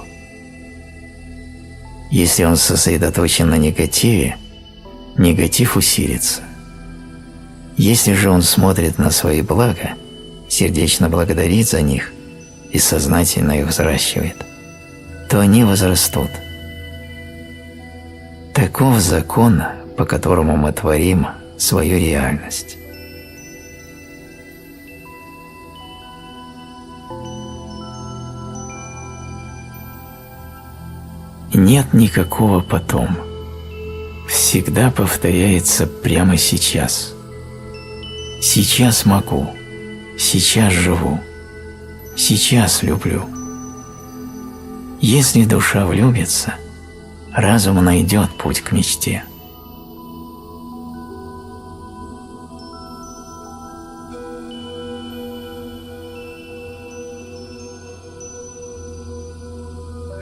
Если он сосредоточен на негативе, негатив усилится. Если же он смотрит на свои блага, сердечно благодарит за них и сознательно их взращивает, то они возрастут. Таков закон, по которому мы творим свою реальность. Нет никакого потом. Всегда повторяется прямо сейчас. Сейчас могу. Сейчас живу. Сейчас люблю. Если душа влюбится, разум найдет путь к мечте.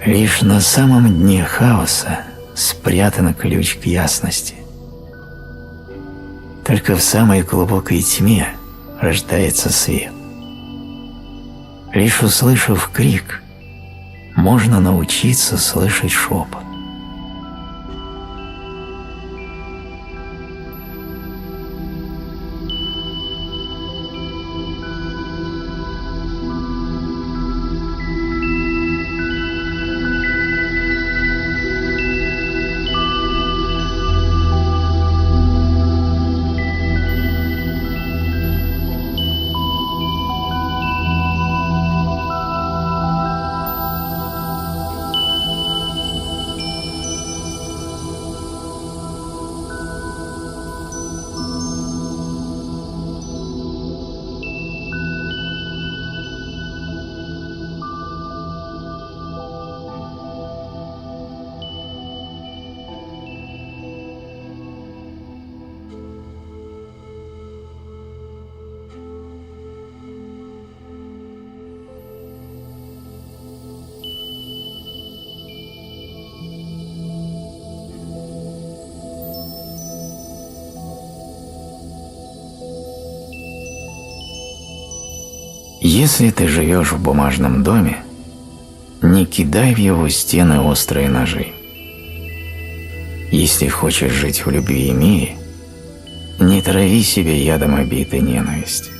Лишь на самом дне хаоса спрятан ключ к ясности. Только в самой глубокой тьме рождается свет. Лишь услышав крик, можно научиться слышать шепот. Если ты живешь в бумажном доме, не кидай в его стены острые ножи. Если хочешь жить в любви и мире, не трави себе ядом обид и ненависти.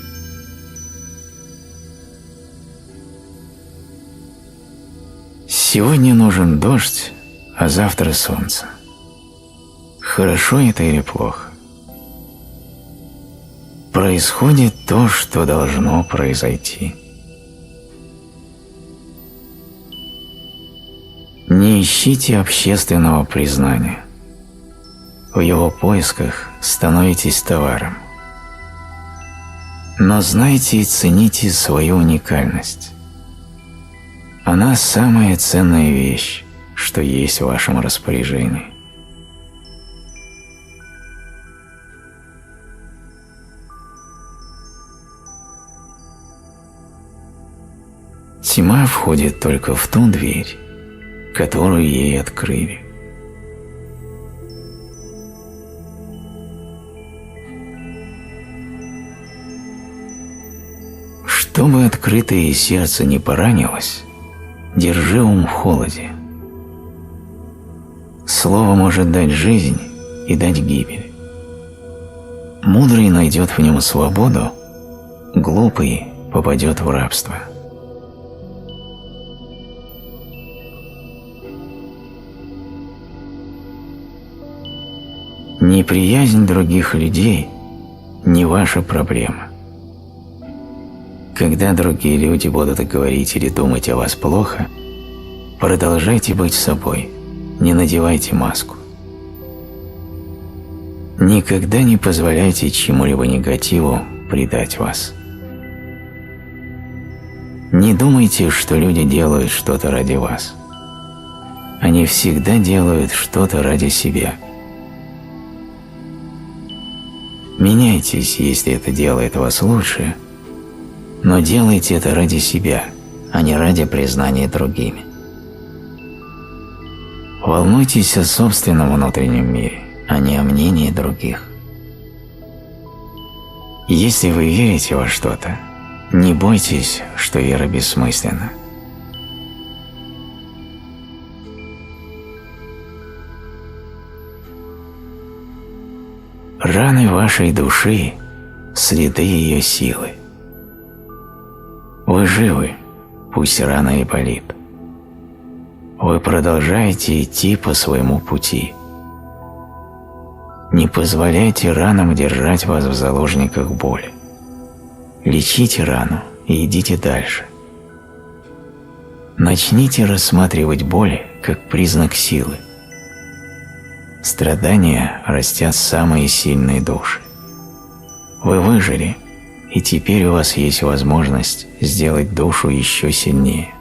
Сегодня нужен дождь, а завтра солнце. Хорошо это или плохо? Происходит то, что должно произойти. Не ищите общественного признания. В его поисках становитесь товаром. Но знайте и цените свою уникальность. Она самая ценная вещь, что есть в вашем распоряжении. Тьма входит только в ту дверь, которую ей открыли. Чтобы открытое сердце не поранилось, держи ум в холоде. Слово может дать жизнь и дать гибель. Мудрый найдет в нем свободу, глупый попадет в рабство. Неприязнь других людей не ваша проблема. Когда другие люди будут говорить или думать о вас плохо, продолжайте быть собой, не надевайте маску. Никогда не позволяйте чему-либо негативу предать вас. Не думайте, что люди делают что-то ради вас. Они всегда делают что-то ради себя. Меняйтесь, если это делает вас лучше, но делайте это ради себя, а не ради признания другими. Волнуйтесь о собственном внутреннем мире, а не о мнении других. Если вы верите во что-то, не бойтесь, что вера бессмысленна. Раны вашей души – следы ее силы. Вы живы, пусть рана и болит. Вы продолжаете идти по своему пути. Не позволяйте ранам держать вас в заложниках боли. Лечите рану и идите дальше. Начните рассматривать боль как признак силы. Страдания растят самые сильные души. Вы выжили, и теперь у вас есть возможность сделать душу еще сильнее.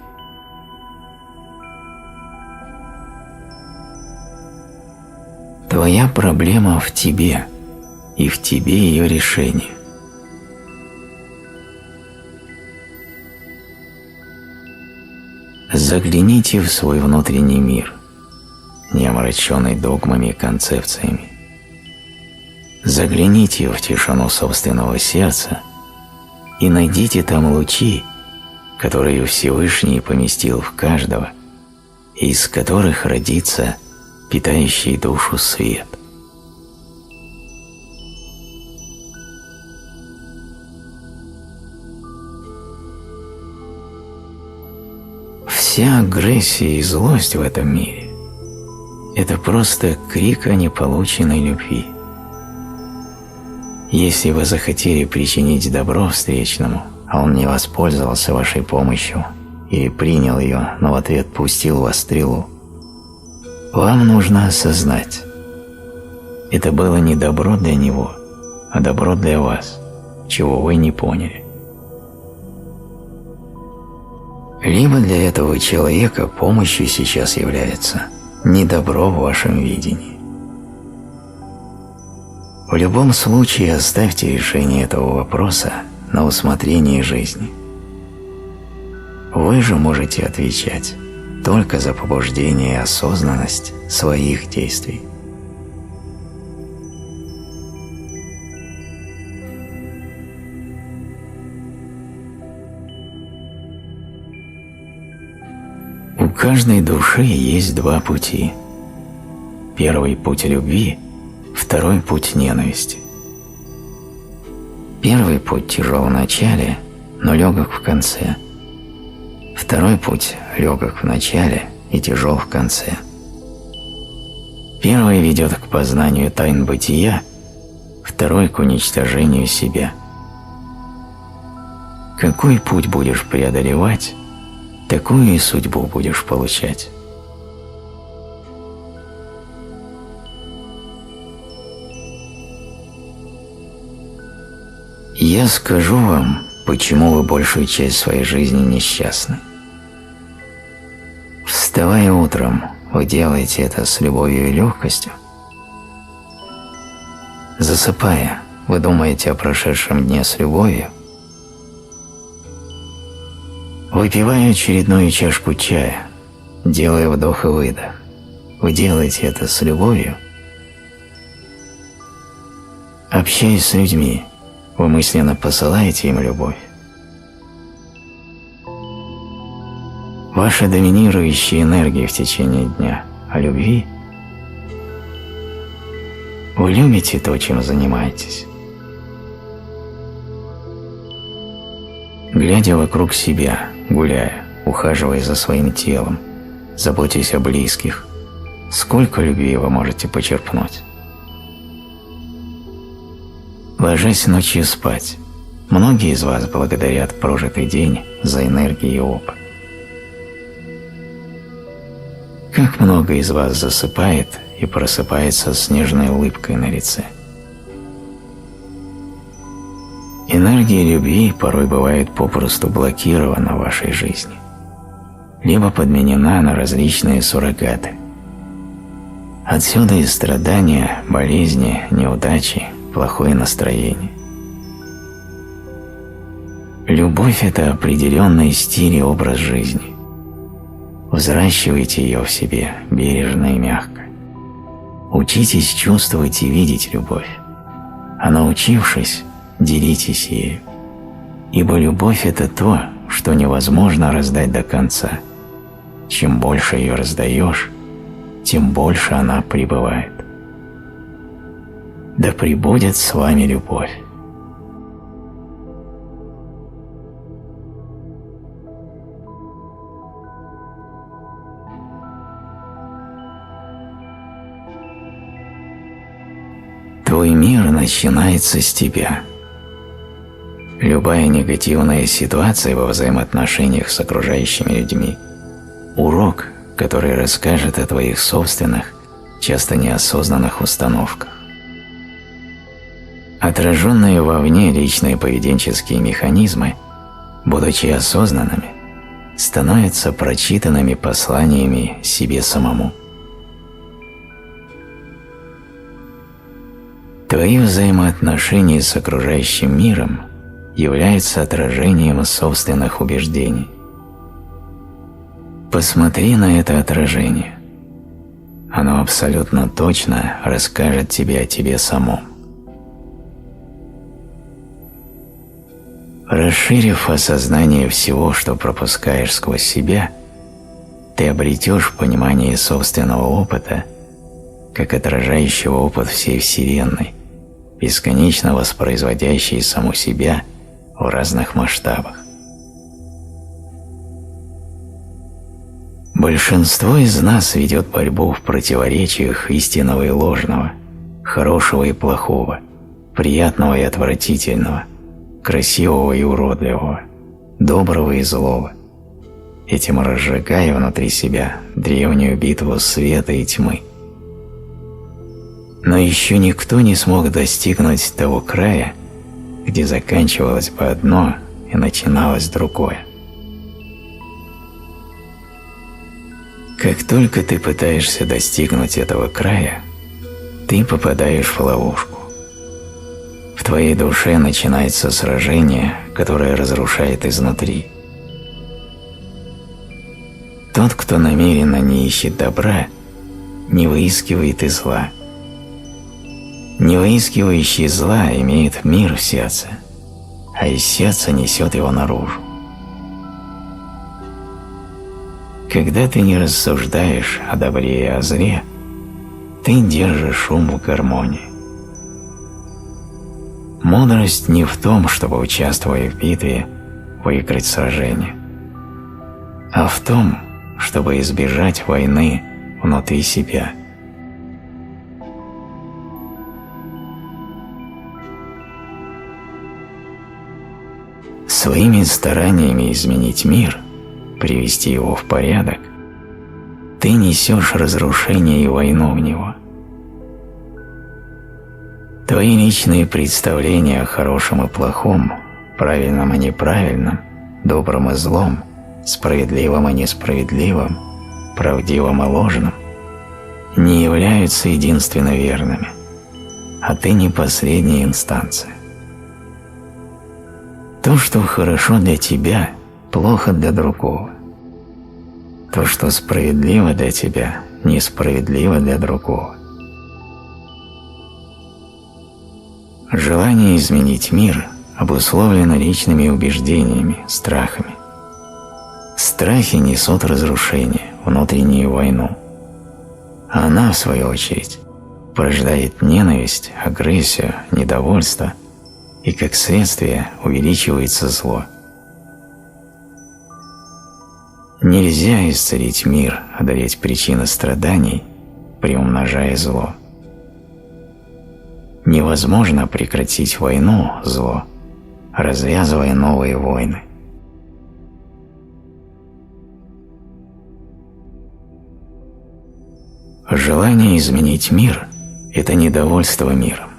Твоя проблема в тебе, и в тебе ее решение. Загляните в свой внутренний мир, не омраченный догмами и концепциями. Загляните в тишину собственного сердца и найдите там лучи, которые Всевышний поместил в каждого, и из которых родится питающий душу свет. Вся агрессия и злость в этом мире – это просто крик о неполученной любви. Если вы захотели причинить добро встречному, а он не воспользовался вашей помощью или принял ее, но в ответ пустил в вас стрелу, вам нужно осознать – это было не добро для него, а добро для вас, чего вы не поняли. Либо для этого человека помощью сейчас является не добро в вашем видении. В любом случае оставьте решение этого вопроса на усмотрение жизни. Вы же можете отвечать только за побуждение и осознанность своих действий. У каждой души есть два пути. Первый – путь любви, второй – путь ненависти. Первый путь тяжел в начале, но легок в конце. Второй путь легок в начале и тяжел в конце. Первый ведет к познанию тайн бытия, второй – к уничтожению себя. Какой путь будешь преодолевать, такую и судьбу будешь получать. Я скажу вам, почему вы большую часть своей жизни несчастны. Вставая утром, вы делаете это с любовью и легкостью. Засыпая, вы думаете о прошедшем дне с любовью. Выпивая очередную чашку чая, делая вдох и выдох, вы делаете это с любовью. Общаясь с людьми, вы мысленно посылаете им любовь. Ваша доминирующая энергия в течение дня о любви. Вы любите то, чем занимаетесь. Глядя вокруг себя, гуляя, ухаживая за своим телом, заботясь о близких, сколько любви вы можете почерпнуть? Ложась ночью спать, многие из вас благодарят прожитый день за энергию и опыт. Как много из вас засыпает и просыпается с нежной улыбкой на лице. Энергия любви порой бывает попросту блокирована в вашей жизни, либо подменена на различные суррогаты. Отсюда и страдания, болезни, неудачи, плохое настроение. Любовь – это определенный стиль и образ жизни. Взращивайте ее в себе бережно и мягко. Учитесь чувствовать и видеть любовь, а научившись, делитесь ею. Ибо любовь – это то, что невозможно раздать до конца. Чем больше ее раздаешь, тем больше она пребывает. Да пребудет с вами любовь. Твой мир начинается с тебя. Любая негативная ситуация во взаимоотношениях с окружающими людьми – урок, который расскажет о твоих собственных, часто неосознанных установках. Отраженные вовне личные поведенческие механизмы, будучи осознанными, становятся прочитанными посланиями себе самому. Твои взаимоотношения с окружающим миром являются отражением собственных убеждений. Посмотри на это отражение. Оно абсолютно точно расскажет тебе о тебе самом. Расширив осознание всего, что пропускаешь сквозь себя, ты обретешь понимание собственного опыта, как отражающего опыт всей Вселенной, бесконечно воспроизводящий саму себя в разных масштабах. Большинство из нас ведет борьбу в противоречиях истинного и ложного, хорошего и плохого, приятного и отвратительного, красивого и уродливого, доброго и злого, этим разжигая внутри себя древнюю битву света и тьмы. Но еще никто не смог достигнуть того края, где заканчивалось бы одно и начиналось другое. Как только ты пытаешься достигнуть этого края, ты попадаешь в ловушку. В твоей душе начинается сражение, которое разрушает изнутри. Тот, кто намеренно не ищет добра, не выискивает и зла. Не выискивающий зла имеет мир в сердце, а из сердца несет его наружу. Когда ты не рассуждаешь о добре и о зле, ты держишь ум в гармонии. Мудрость не в том, чтобы, участвуя в битве, выиграть сражение, а в том, чтобы избежать войны внутри себя. Своими стараниями изменить мир, привести его в порядок, ты несешь разрушение и войну в него. Твои личные представления о хорошем и плохом, правильном и неправильном, добром и злом, справедливым и несправедливым, правдивым и ложным не являются единственно верными, а ты не последняя инстанция. То, что хорошо для тебя, плохо для другого. То, что справедливо для тебя, несправедливо для другого. Желание изменить мир обусловлено личными убеждениями, страхами. Страхи несут разрушение, внутреннюю войну. А она, в свою очередь, порождает ненависть, агрессию, недовольство, и как следствие увеличивается зло. Нельзя исцелить мир, одолеть причины страданий, приумножая зло. Невозможно прекратить войну, зло, развязывая новые войны. Желание изменить мир – это недовольство миром.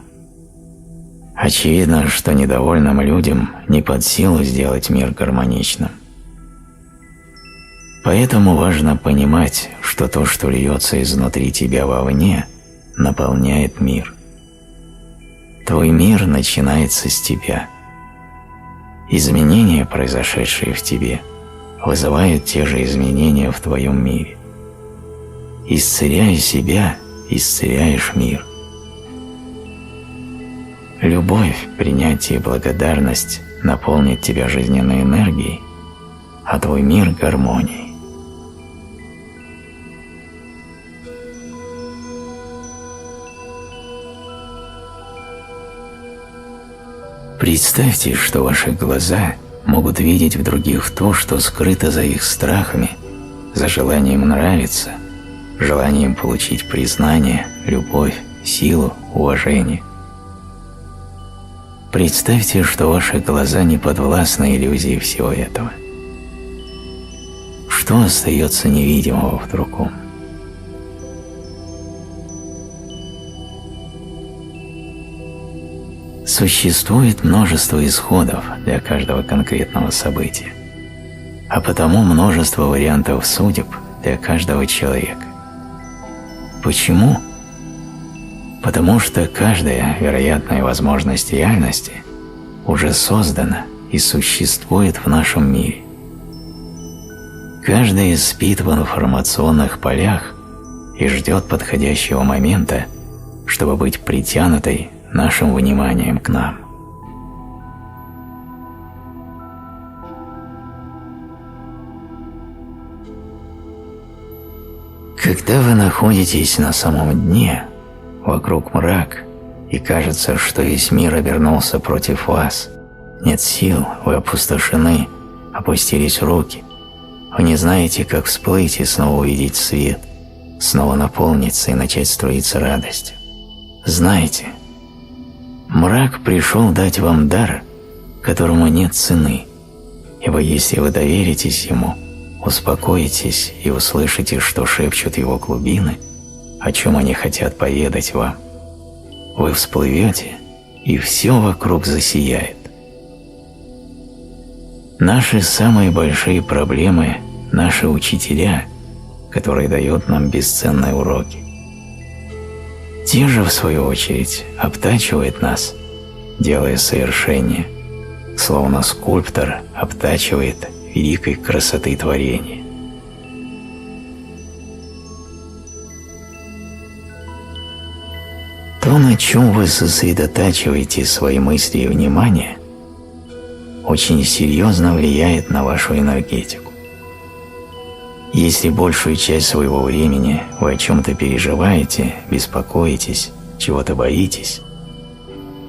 Очевидно, что недовольным людям не под силу сделать мир гармоничным. Поэтому важно понимать, что то, что льется изнутри тебя вовне, наполняет мир. Твой мир начинается с тебя. Изменения, произошедшие в тебе, вызывают те же изменения в твоем мире. Исцеляя себя, исцеляешь мир. Любовь, принятие и благодарность наполнят тебя жизненной энергией, а твой мир – гармонией. Представьте, что ваши глаза могут видеть в других то, что скрыто за их страхами, за желанием нравиться, желанием получить признание, любовь, силу, уважение. Представьте, что ваши глаза не подвластны иллюзии всего этого. Что остается невидимого в другом? Существует множество исходов для каждого конкретного события, а потому множество вариантов судеб для каждого человека. Почему? Потому что каждая вероятная возможность реальности уже создана и существует в нашем мире. Каждая спит в информационных полях и ждет подходящего момента, чтобы быть притянутой нашим вниманием к нам. Когда вы находитесь на самом дне, вокруг мрак, и кажется, что весь мир обернулся против вас, нет сил, вы опустошены, опустились руки, вы не знаете, как всплыть и снова увидеть свет, снова наполниться и начать струиться радостью. Знайте, мрак пришел дать вам дар, которому нет цены, ибо если вы доверитесь ему, успокоитесь и услышите, что шепчут его глубины, о чем они хотят поведать вам, вы всплывете, и все вокруг засияет. Наши самые большие проблемы – наши учителя, которые дают нам бесценные уроки. Те же, в свою очередь, обтачивают нас, делая совершеннее, словно скульптор обтачивает великой красоты творения. То, на чем вы сосредотачиваете свои мысли и внимание, очень серьезно влияет на вашу энергетику. Если большую часть своего времени вы о чем-то переживаете, беспокоитесь, чего-то боитесь,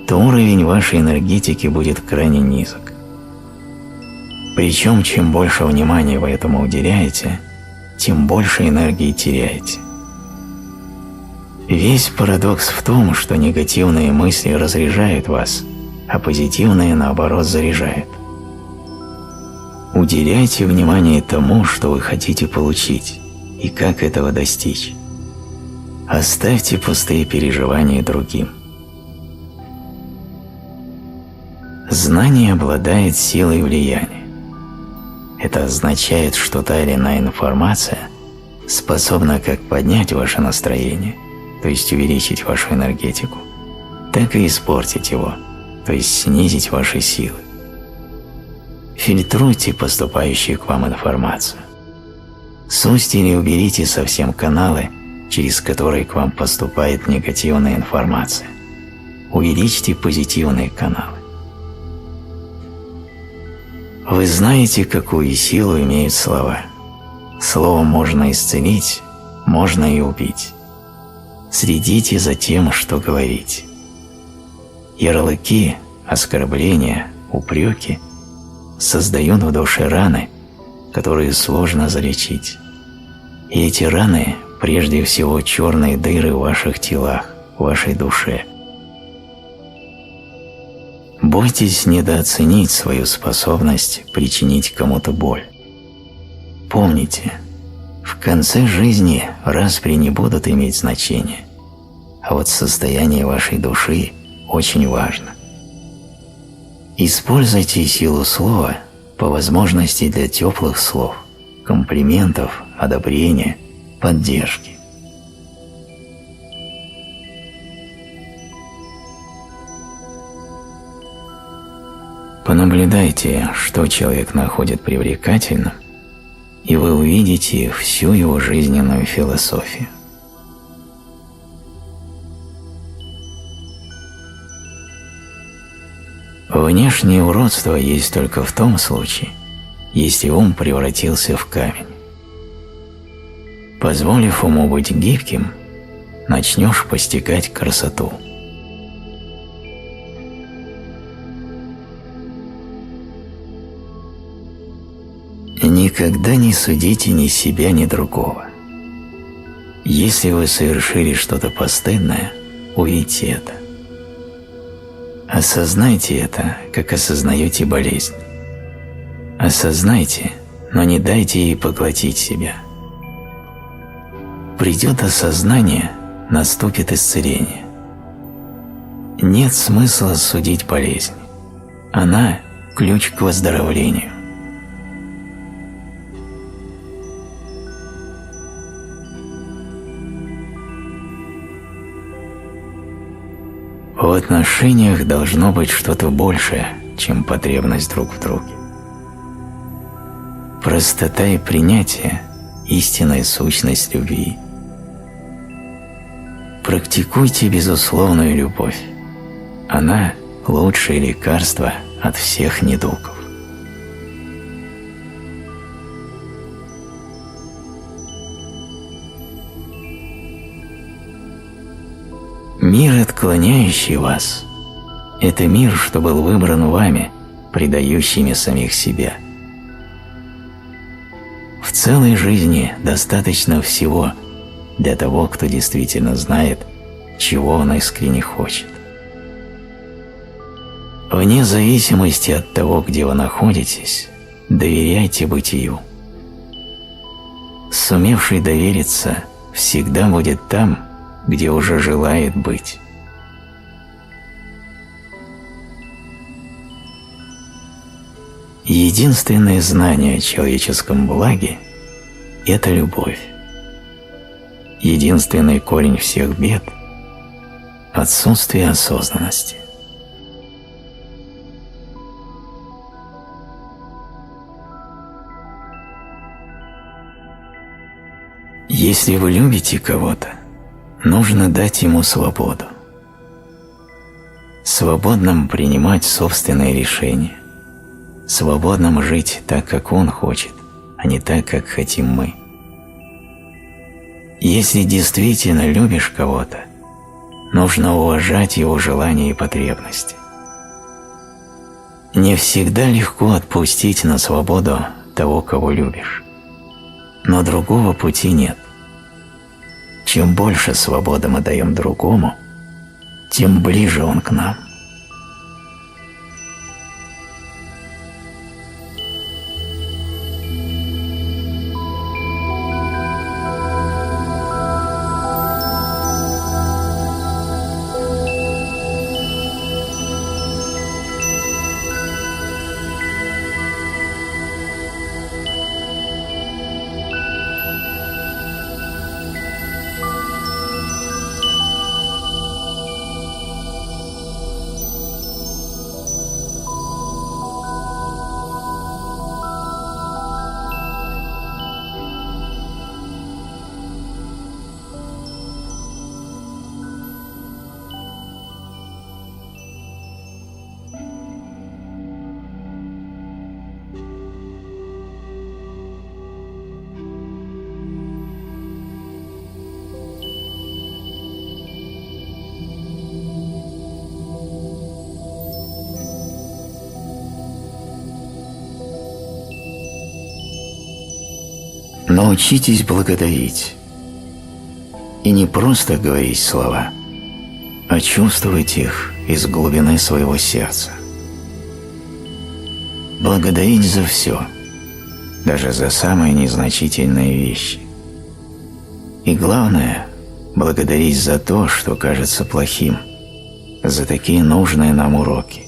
то уровень вашей энергетики будет крайне низок. Причем, чем больше внимания вы этому уделяете, тем больше энергии теряете. Весь парадокс в том, что негативные мысли разряжают вас, а позитивные, наоборот, заряжают. Уделяйте внимание тому, что вы хотите получить, и как этого достичь. Оставьте пустые переживания другим. Знание обладает силой влияния. Это означает, что та или иная информация способна как поднять ваше настроение, то есть увеличить вашу энергетику, так и испортить его, то есть снизить ваши силы. Фильтруйте поступающую к вам информацию. Сузьте или уберите совсем каналы, через которые к вам поступает негативная информация. Увеличьте позитивные каналы. Вы знаете, какую силу имеют слова. Словом можно исцелить, можно и убить. Следите за тем, что говорите. Ярлыки, оскорбления, упреки создают в душе раны, которые сложно залечить. И эти раны прежде всего черные дыры в ваших телах, в вашей душе. Бойтесь недооценить свою способность причинить кому-то боль. Помните, в конце жизни распри не будут иметь значения, а вот состояние вашей души очень важно. Используйте силу слова по возможности для теплых слов, комплиментов, одобрения, поддержки. Понаблюдайте, что человек находит привлекательным, и вы увидите всю его жизненную философию. Внешнее уродство есть только в том случае, если ум превратился в камень. Позволив уму быть гибким, начнешь постигать красоту. Никогда не судите ни себя, ни другого. Если вы совершили что-то постыдное, увидьте это. Осознайте это, как осознаете болезнь. Осознайте, но не дайте ей поглотить себя. Придет осознание, наступит исцеление. Нет смысла судить болезнь. Она – ключ к выздоровлению. В отношениях должно быть что-то большее, чем потребность друг в друге. Простота и принятие – истинная сущность любви. Практикуйте безусловную любовь. Она – лучшее лекарство от всех недугов. Мир, отклоняющий вас, – это мир, что был выбран вами, предающими самих себя. В целой жизни достаточно всего для того, кто действительно знает, чего он искренне хочет. Вне зависимости от того, где вы находитесь, доверяйте бытию. Сумевший довериться всегда будет там, где уже желает быть. Единственное знание о человеческом благе – это любовь. Единственный корень всех бед – отсутствие осознанности. Если вы любите кого-то, нужно дать ему свободу. Свободным принимать собственные решения. Свободным жить так, как он хочет, а не так, как хотим мы. Если действительно любишь кого-то, нужно уважать его желания и потребности. Не всегда легко отпустить на свободу того, кого любишь. Но другого пути нет. Чем больше свободы мы даем другому, тем ближе он к нам. Научитесь благодарить. И не просто говорить слова, а чувствовать их из глубины своего сердца. Благодарить за все, даже за самые незначительные вещи. И главное – благодарить за то, что кажется плохим, за такие нужные нам уроки.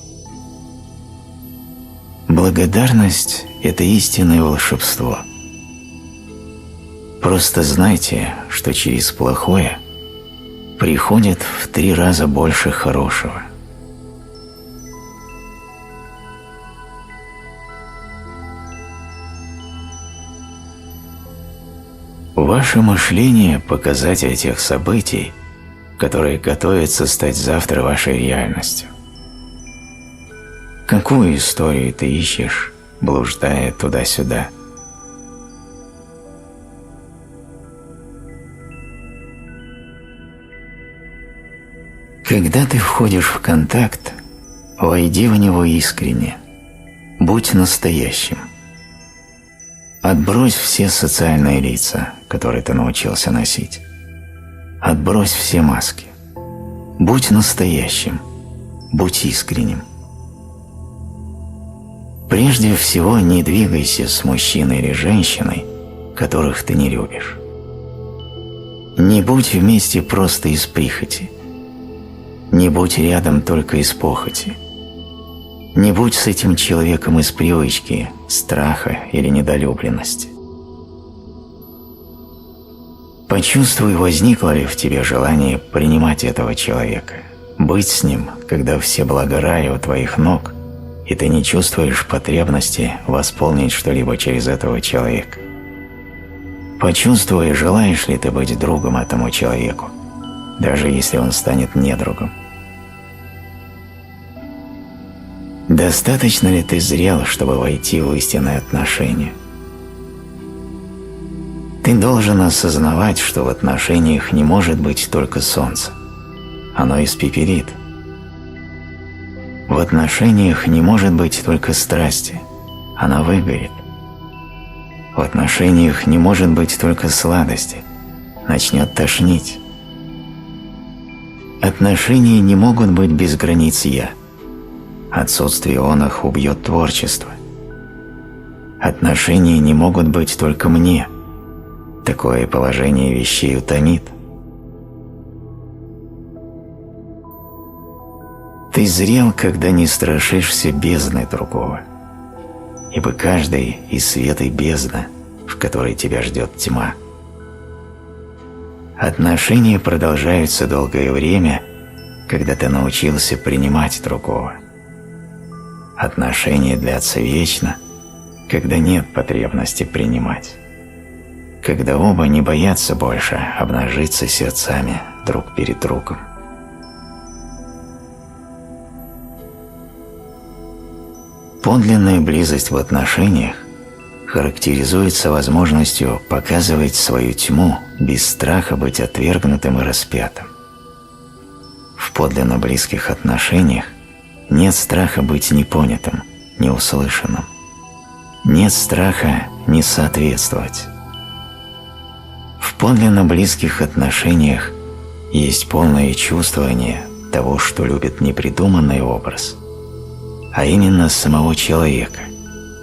Благодарность – это истинное волшебство. Просто знайте, что через плохое приходит в 3 раза больше хорошего. Ваше мышление – показатель тех событий, которые готовятся стать завтра вашей реальностью. Какую историю ты ищешь, блуждая туда-сюда? Когда ты входишь в контакт, войди в него искренне, будь настоящим. Отбрось все социальные лица, которые ты научился носить. Отбрось все маски. Будь настоящим, будь искренним. Прежде всего, не двигайся с мужчиной или женщиной, которых ты не любишь. Не будь вместе просто из прихоти. Не будь рядом только из похоти. Не будь с этим человеком из привычки, страха или недолюбленности. Почувствуй, возникло ли в тебе желание принимать этого человека, быть с ним, когда все блага рая у твоих ног, и ты не чувствуешь потребности восполнить что-либо через этого человека. Почувствуй, желаешь ли ты быть другом этому человеку, даже если он станет недругом. Достаточно ли ты зрел, чтобы войти в истинные отношения? Ты должен осознавать, что в отношениях не может быть только солнце. Оно испепелит. В отношениях не может быть только страсти. Она выгорит. В отношениях не может быть только сладости. Начнет тошнить. Отношения не могут быть без границ «я». Отсутствие их убьет творчество. Отношения не могут быть только мне. Такое положение вещей утомит. Ты зрел, когда не страшишься бездны другого, ибо каждый из света и бездна, в которой тебя ждет тьма. Отношения продолжаются долгое время, когда ты научился принимать другого. Отношения длятся вечно, когда нет потребности принимать, когда оба не боятся больше обнажиться сердцами друг перед другом. Подлинная близость в отношениях характеризуется возможностью показывать свою тьму без страха быть отвергнутым и распятым. В подлинно близких отношениях нет страха быть непонятым, неуслышанным. Нет страха не соответствовать. В подлинно близких отношениях есть полное чувствование того, что любит не придуманный образ, а именно самого человека,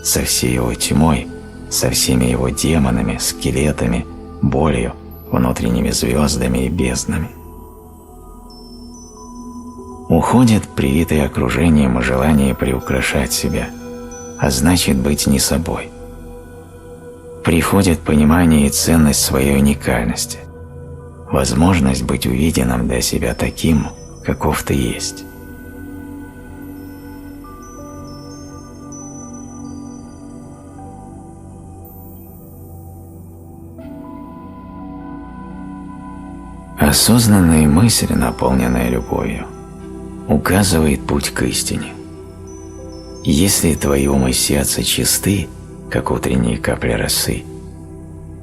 со всей его тьмой, со всеми его демонами, скелетами, болью, внутренними звездами и безднами. Уходит привитое окружением желание приукрашать себя, а значит быть не собой. Приходит понимание и ценность своей уникальности, возможность быть увиденным для себя таким, каков ты есть. Осознанная мысль, наполненная любовью, указывает путь к истине. Если твои ум и сердце чисты, как утренние капли росы,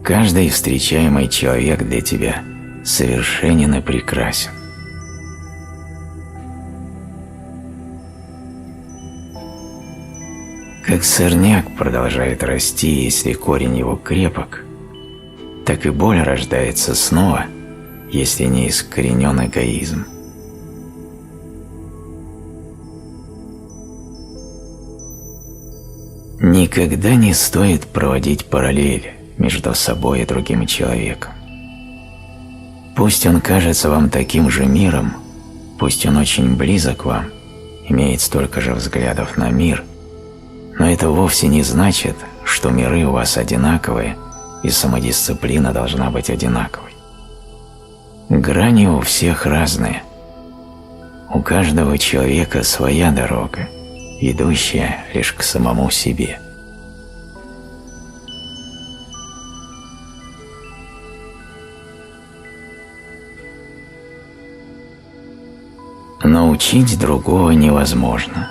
каждый встречаемый человек для тебя совершенен и прекрасен. Как сорняк продолжает расти, если корень его крепок, так и боль рождается снова, если не искоренен эгоизм. Никогда не стоит проводить параллели между собой и другим человеком. Пусть он кажется вам таким же миром, пусть он очень близок вам, имеет столько же взглядов на мир, но это вовсе не значит, что миры у вас одинаковые и самодисциплина должна быть одинаковой. Грани у всех разные. У каждого человека своя дорога, ведущая лишь к самому себе. Научить другого невозможно.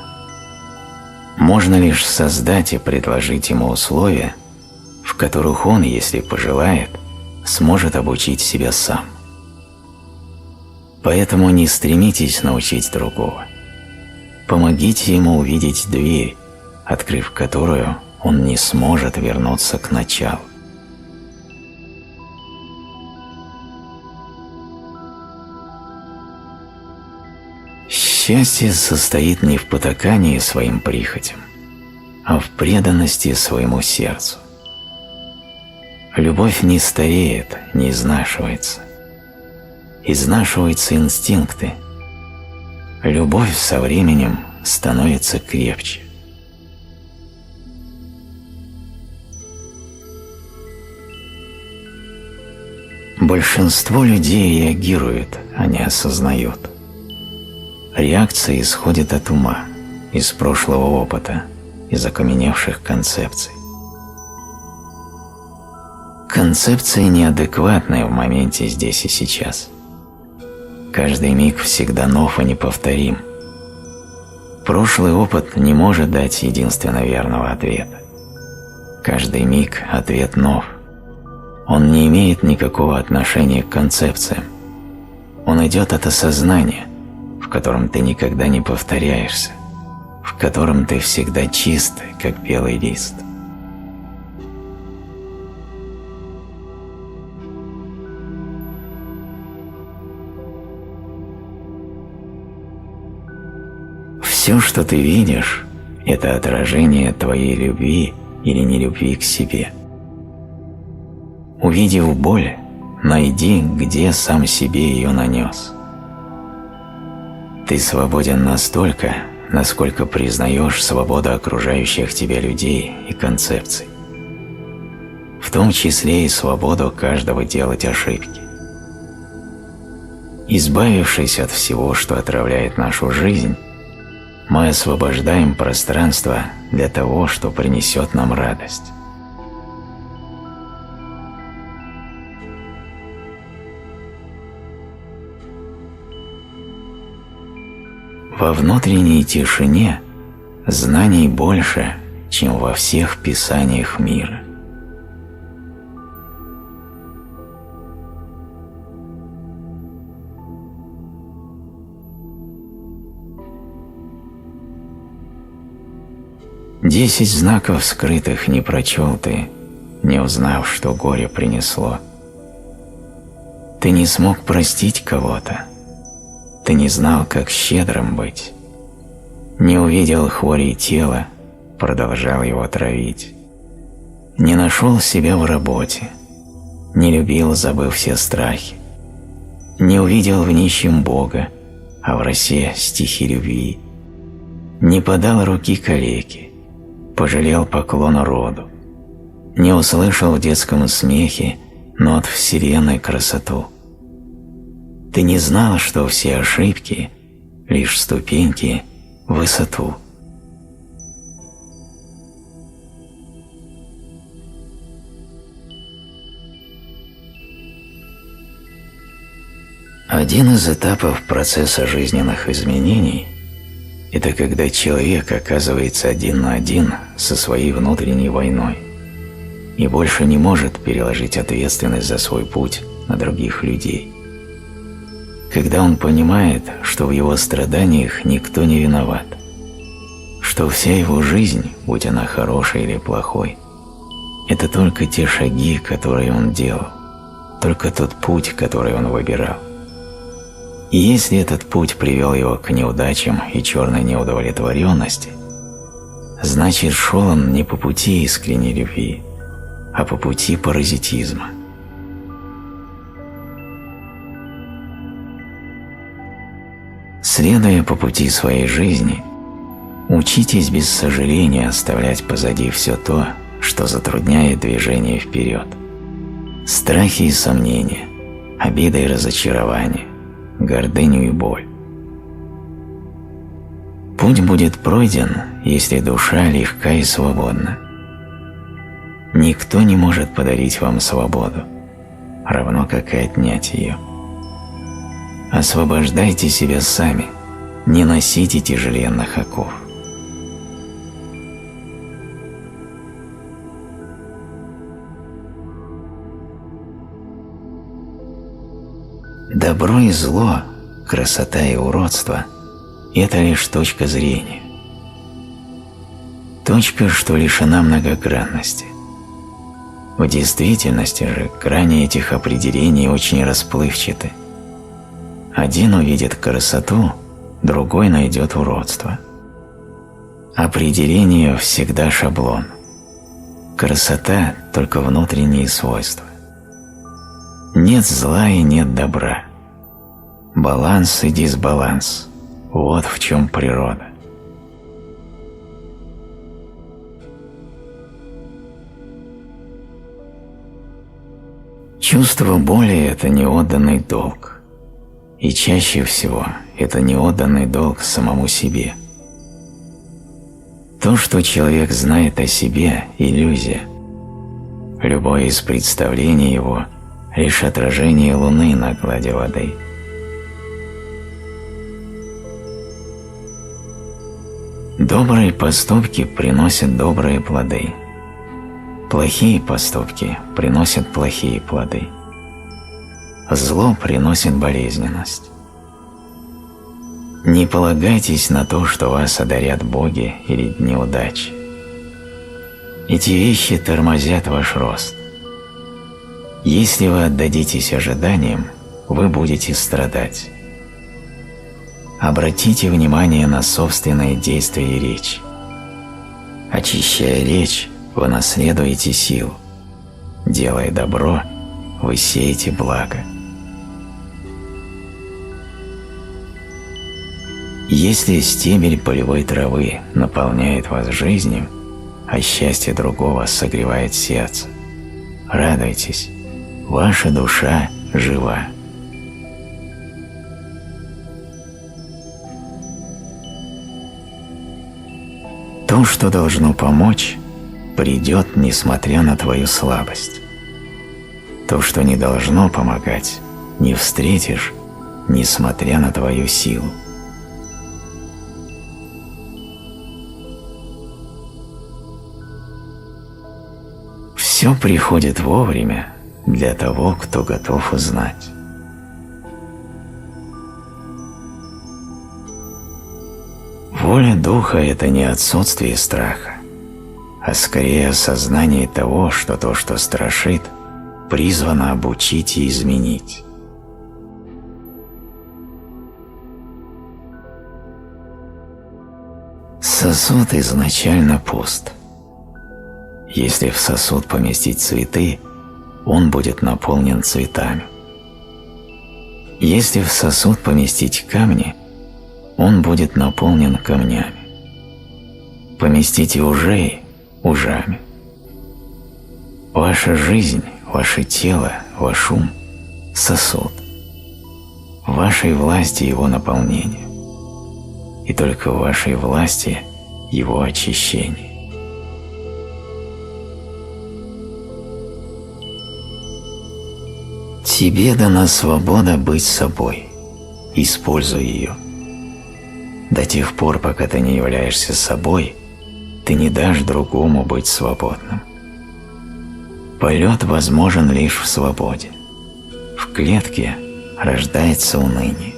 Можно лишь создать и предложить ему условия, в которых он, если пожелает, сможет обучить себя сам. Поэтому не стремитесь научить другого. Помогите ему увидеть дверь, открыв которую он не сможет вернуться к началу. Счастье состоит не в потакании своим прихотям, а в преданности своему сердцу. Любовь не стареет, не изнашивается. Изнашиваются инстинкты. Любовь со временем становится крепче. Большинство людей реагирует, а не осознают. Реакция исходит от ума, из прошлого опыта, из окаменевших концепций. Концепции неадекватные в моменте здесь и сейчас. Каждый миг всегда нов и неповторим. Прошлый опыт не может дать единственно верного ответа. Каждый миг – ответ нов. Он не имеет никакого отношения к концепциям. Он идет от осознания, в котором ты никогда не повторяешься, в котором ты всегда чист, как белый лист. Все, что ты видишь, это отражение твоей любви или нелюбви к себе. Увидев боль, найди, где сам себе ее нанес. Ты свободен настолько, насколько признаешь свободу окружающих тебя людей и концепций, в том числе и свободу каждого делать ошибки. Избавившись от всего, что отравляет нашу жизнь, мы освобождаем пространство для того, что принесет нам радость. Во внутренней тишине знаний больше, чем во всех писаниях мира. Десять знаков скрытых не прочел ты, не узнав, что горе принесло. Ты не смог простить кого-то, ты не знал, как щедрым быть, не увидел хворей тела, продолжал его травить, не нашел себя в работе, не любил, забыв все страхи, не увидел в нищем Бога, а в росе стихи любви, не подал руки калеке, пожалел поклона роду, не услышал в детском смехе нот вселенной красоту. Ты не знал, что все ошибки — лишь ступеньки в высоту. Один из этапов процесса жизненных изменений – это когда человек оказывается один на один со своей внутренней войной и больше не может переложить ответственность за свой путь на других людей. Когда он понимает, что в его страданиях никто не виноват, что вся его жизнь, будь она хорошей или плохой, это только те шаги, которые он делал, только тот путь, который он выбирал. И если этот путь привел его к неудачам и черной неудовлетворенности, значит, шел он не по пути искренней любви, а по пути паразитизма. Следуя по пути своей жизни, учитесь без сожаления оставлять позади все то, что затрудняет движение вперед. Страхи и сомнения, обиды и разочарования, гордыню и боль. Путь будет пройден, если душа легка и свободна. Никто не может подарить вам свободу, равно как и отнять ее. Освобождайте себя сами, не носите тяжеленных оков. Добро и зло, красота и уродство – это лишь точка зрения. Точка, что лишена многогранности. В действительности же грани этих определений очень расплывчаты. Один увидит красоту, другой найдет уродство. Определение всегда шаблон. Красота – только внутренние свойства. Нет зла и нет добра. Баланс и дисбаланс – вот в чем природа. Чувство боли – это неотданный долг. И чаще всего это неотданный долг самому себе. То, что человек знает о себе – иллюзия. Любое из представлений его – лишь отражение луны на глади воды. Добрые поступки приносят добрые плоды. Плохие поступки приносят плохие плоды. Зло приносит болезненность. Не полагайтесь на то, что вас одарят боги или дни удачи. Эти вещи тормозят ваш рост. Если вы отдадитесь ожиданиям, вы будете страдать. Обратите внимание на собственные действия и речь. Очищая речь, вы наследуете силу. Делая добро, вы сеете благо. Если стебель полевой травы наполняет вас жизнью, а счастье другого согревает сердце, радуйтесь, ваша душа жива. То, что должно помочь, придет, несмотря на твою слабость. То, что не должно помогать, не встретишь, несмотря на твою силу. Все приходит вовремя для того, кто готов узнать. Воля Духа – это не отсутствие страха, а скорее осознание того, что то, что страшит, призвано обучить и изменить. Сосуд изначально пуст. Если в сосуд поместить цветы, он будет наполнен цветами. Если в сосуд поместить камни, он будет наполнен камнями. Поместите ужей – ужами. Ваша жизнь, ваше тело, ваш ум – сосуд. В вашей власти его наполнение. И только в вашей власти его очищение. Тебе дана свобода быть собой. Используй ее. До тех пор, пока ты не являешься собой, ты не дашь другому быть свободным. Полет возможен лишь в свободе. В клетке рождается уныние.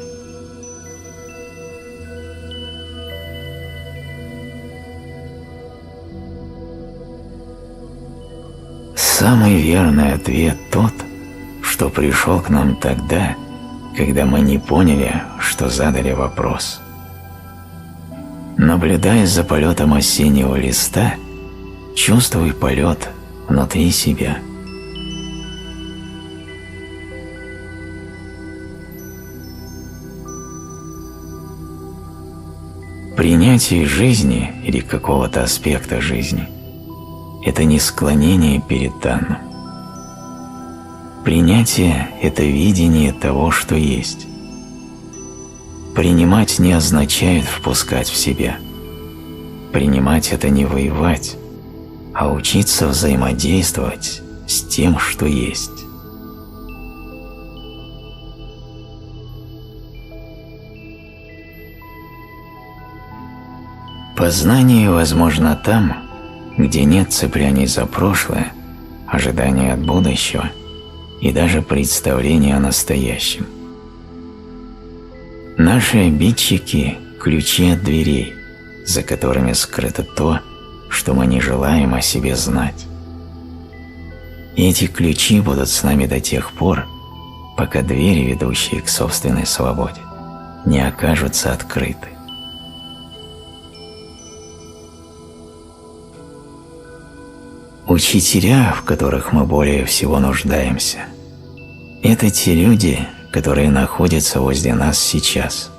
Самый верный ответ тот, что пришел к нам тогда, когда мы не поняли, что задали вопрос. Наблюдая за полетом осеннего листа, чувствуй полет внутри себя. Принятие жизни или какого-то аспекта жизни – это не склонение перед данным. Принятие – это видение того, что есть. Принимать не означает впускать в себя. Принимать – это не воевать, а учиться взаимодействовать с тем, что есть. Познание возможно там, где нет цепляний за прошлое, ожидания от будущего и даже представления о настоящем. Наши обидчики – ключи от дверей, за которыми скрыто то, что мы не желаем о себе знать. И эти ключи будут с нами до тех пор, пока двери, ведущие к собственной свободе, не окажутся открыты. Учителя, в которых мы более всего нуждаемся, это те люди, которые находятся возле нас сейчас.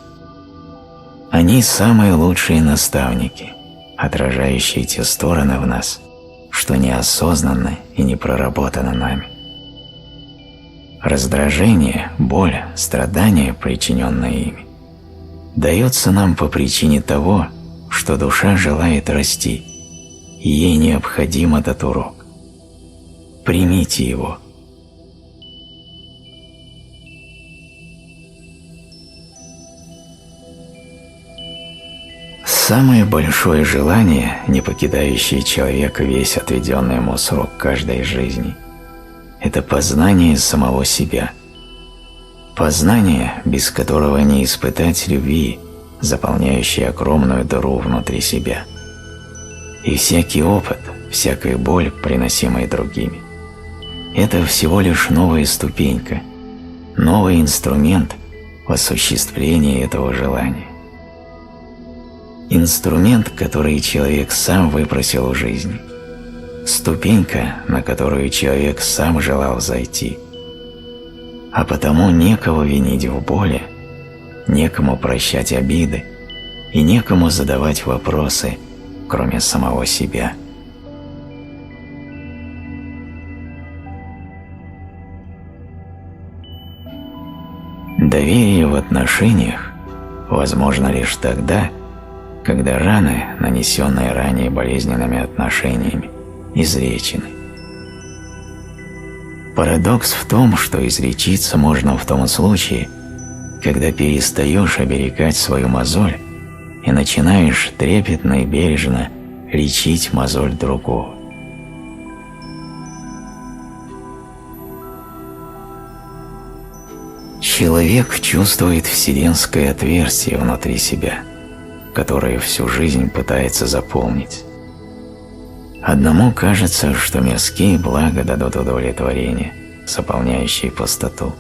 Они самые лучшие наставники, отражающие те стороны в нас, что неосознанны и не проработаны нами. Раздражение, боль, страдания, причиненные ими, дается нам по причине того, что душа желает расти, и ей необходим этот урок. Примите его. Самое большое желание, не покидающее человека весь отведенный ему срок каждой жизни, это познание самого себя. Познание, без которого не испытать любви, заполняющей огромную дыру внутри себя. И всякий опыт, всякая боль, приносимая другими, это всего лишь новая ступенька, новый инструмент в осуществлении этого желания. Инструмент, который человек сам выпросил в жизни, ступенька, на которую человек сам желал взойти, а потому некого винить в боли, некому прощать обиды и некому задавать вопросы, кроме самого себя. Доверие в отношениях возможно лишь тогда, когда раны, нанесенные ранее болезненными отношениями, излечены. Парадокс в том, что излечиться можно в том случае, когда перестаешь оберегать свою мозоль и начинаешь трепетно и бережно лечить мозоль другого. Человек чувствует вселенское отверстие внутри себя, которое всю жизнь пытается заполнить. Одному кажется, что мирские блага дадут удовлетворение, заполняющее пустоту.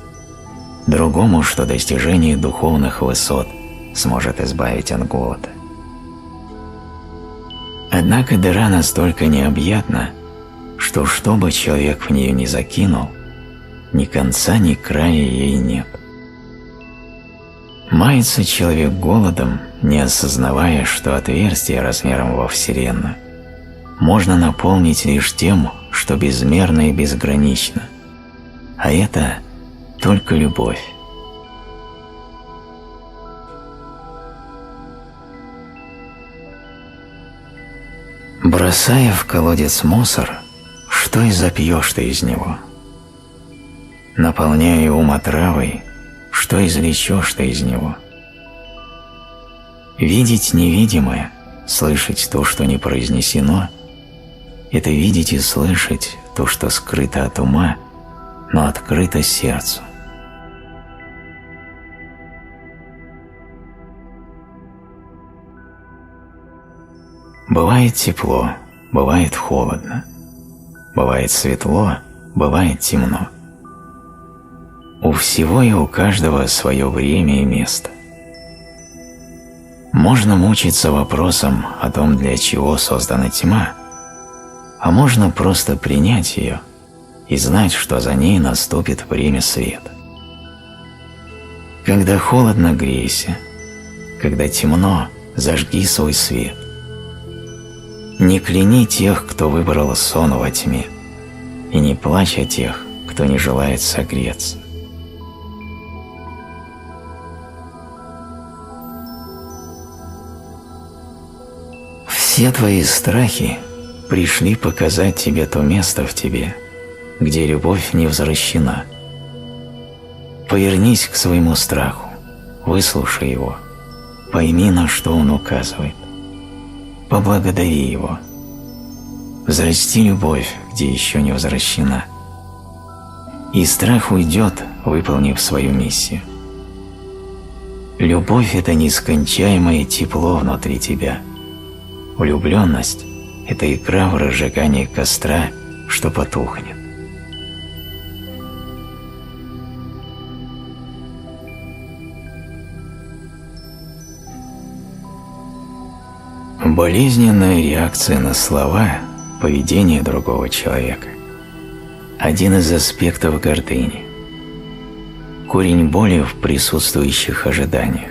Другому, что достижение духовных высот сможет избавить от голода. Однако дыра настолько необъятна, что бы человек в нее ни закинул, ни конца, ни края ей нет. Мается человек голодом, не осознавая, что отверстие размером во Вселенную можно наполнить лишь тем, что безмерно и безгранично, а это только любовь. Бросая в колодец мусор, что и запьешь ты из него? Наполняя ум отравой, что извлечешь ты из него? Видеть невидимое, слышать то, что не произнесено, это видеть и слышать то, что скрыто от ума, но открыто сердцу. Бывает тепло, бывает холодно, бывает светло, бывает темно. У всего и у каждого свое время и место. Можно мучиться вопросом о том, для чего создана тьма, а можно просто принять ее и знать, что за ней наступит время света. Когда холодно, грейся, когда темно, зажги свой свет. Не кляни тех, кто выбрал сон во тьме, и не плачь о тех, кто не желает согреться. Все твои страхи пришли показать тебе то место в тебе, где любовь не возвращена. Повернись к своему страху, выслушай его, пойми, на что он указывает. Поблагодари его. Взрасти любовь, где еще не возвращена. И страх уйдет, выполнив свою миссию. Любовь – это нескончаемое тепло внутри тебя. Влюбленность – это игра в разжигании костра, что потухнет. Болезненная реакция на слова, поведение другого человека – один из аспектов гордыни. Корень боли в присутствующих ожиданиях,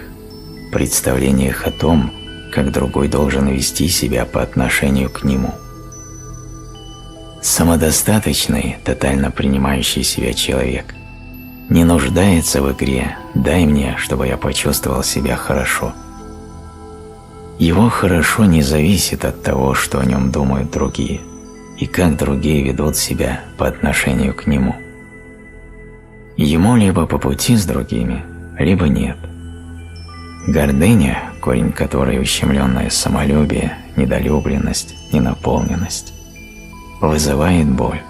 представлениях о том, как другой должен вести себя по отношению к нему. Самодостаточный, тотально принимающий себя человек не нуждается в игре «дай мне, чтобы я почувствовал себя хорошо». Его хорошо не зависит от того, что о нем думают другие, и как другие ведут себя по отношению к нему. Ему либо по пути с другими, либо нет. Гордыня, корень которой ущемленное самолюбие, недолюбленность, ненаполненность, вызывает боль.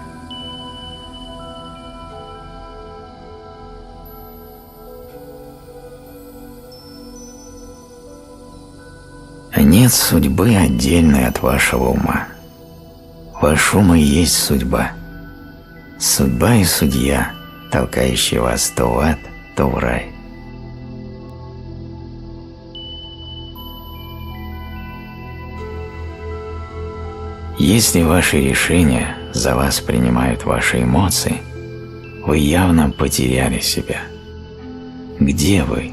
Нет судьбы, отдельной от вашего ума. Ваш ум и есть судьба. Судьба и судья, толкающий вас то в ад, то в рай. Если ваши решения за вас принимают ваши эмоции, вы явно потеряли себя. Где вы?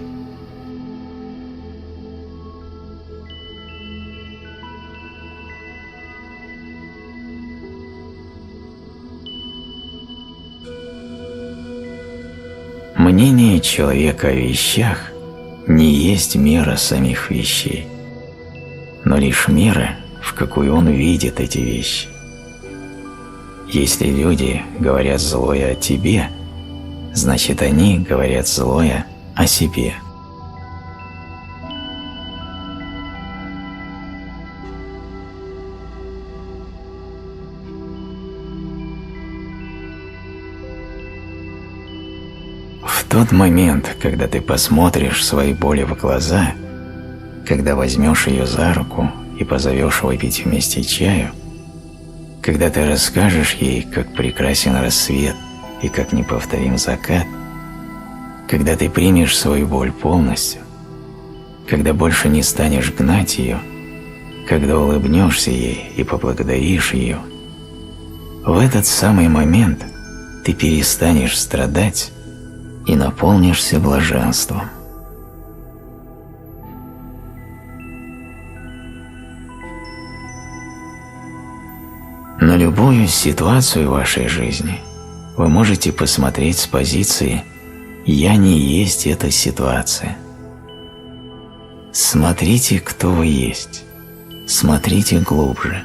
Мнение человека о вещах не есть мера самих вещей, но лишь мера, в какую он видит эти вещи. Если люди говорят злое о тебе, значит они говорят злое о себе. В тот момент, когда ты посмотришь своей боли в глаза, когда возьмешь ее за руку и позовешь выпить вместе чаю, когда ты расскажешь ей, как прекрасен рассвет и как неповторим закат, когда ты примешь свою боль полностью, когда больше не станешь гнать ее, когда улыбнешься ей и поблагодаришь ее, в этот самый момент ты перестанешь страдать и наполнишься блаженством. На любую ситуацию в вашей жизни вы можете посмотреть с позиции «Я не есть эта ситуация». Смотрите, кто вы есть. Смотрите глубже.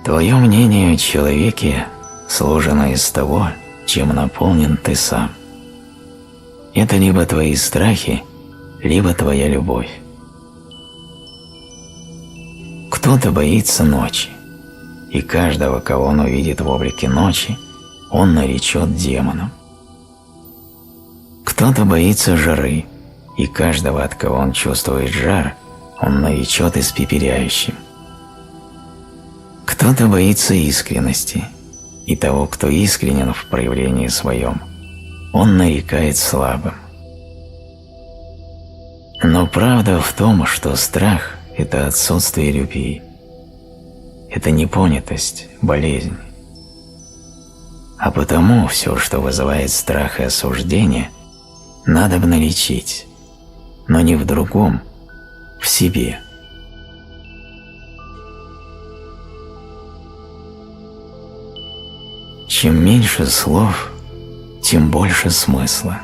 Твое мнение о человеке сложено из того, чем наполнен ты сам. Это либо твои страхи, либо твоя любовь. Кто-то боится ночи, и каждого, кого он увидит в облике ночи, он наречет демоном. Кто-то боится жары, и каждого, от кого он чувствует жар, он наречет испепеляющим. Кто-то боится искренности, и того, кто искренен в проявлении своем, он нарекает слабым. Но правда в том, что страх – это отсутствие любви, это непонятость, болезнь. А потому все, что вызывает страх и осуждение, надобно лечить, но не в другом, в себе. Чем меньше слов, тем больше смысла.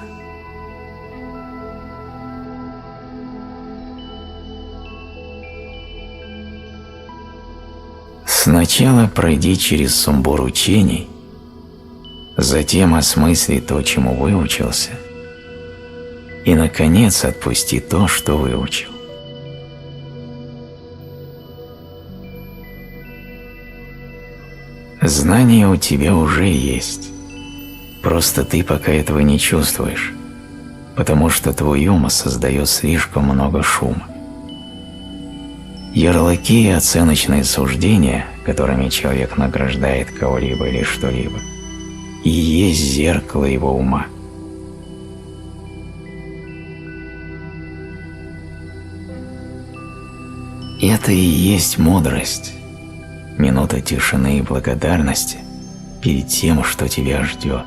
Сначала пройди через сумбур учений, затем осмысли то, чему выучился, и, наконец, отпусти то, что выучил. Знание у тебя уже есть, просто ты пока этого не чувствуешь, потому что твой ум создает слишком много шума. Ярлыки и оценочные суждения, которыми человек награждает кого-либо или что-либо, и есть зеркало его ума. Это и есть мудрость, минута тишины и благодарности перед тем, что тебя ждет.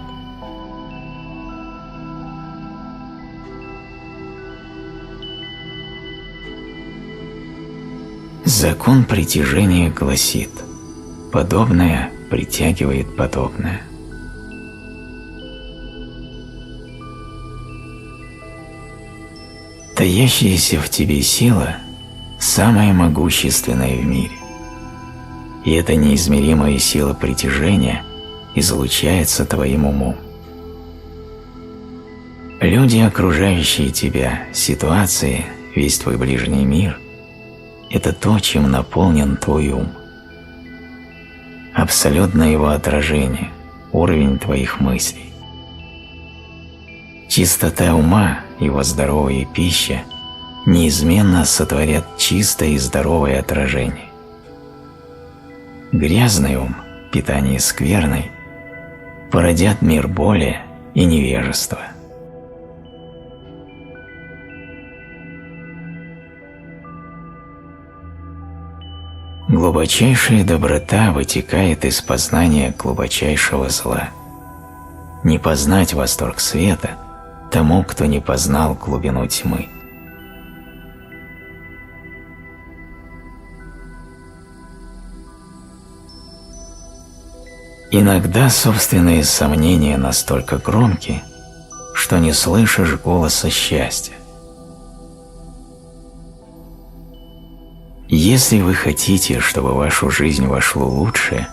Закон притяжения гласит: подобное притягивает подобное. Таящаяся в тебе сила самая могущественная в мире, и эта неизмеримая сила притяжения излучается твоим умом. Люди, окружающие тебя, ситуации, весь твой ближний мир – это то, чем наполнен твой ум. Абсолютное его отражение, уровень твоих мыслей. Чистота ума, его здоровая пища неизменно сотворят чистое и здоровое отражение. Грязный ум, питание скверной, породят мир боли и невежества. Глубочайшая доброта вытекает из познания глубочайшего зла. Не познать восторг света тому, кто не познал глубину тьмы. Иногда собственные сомнения настолько громки, что не слышишь голоса счастья. Если вы хотите, чтобы в вашу жизнь вошло лучшее,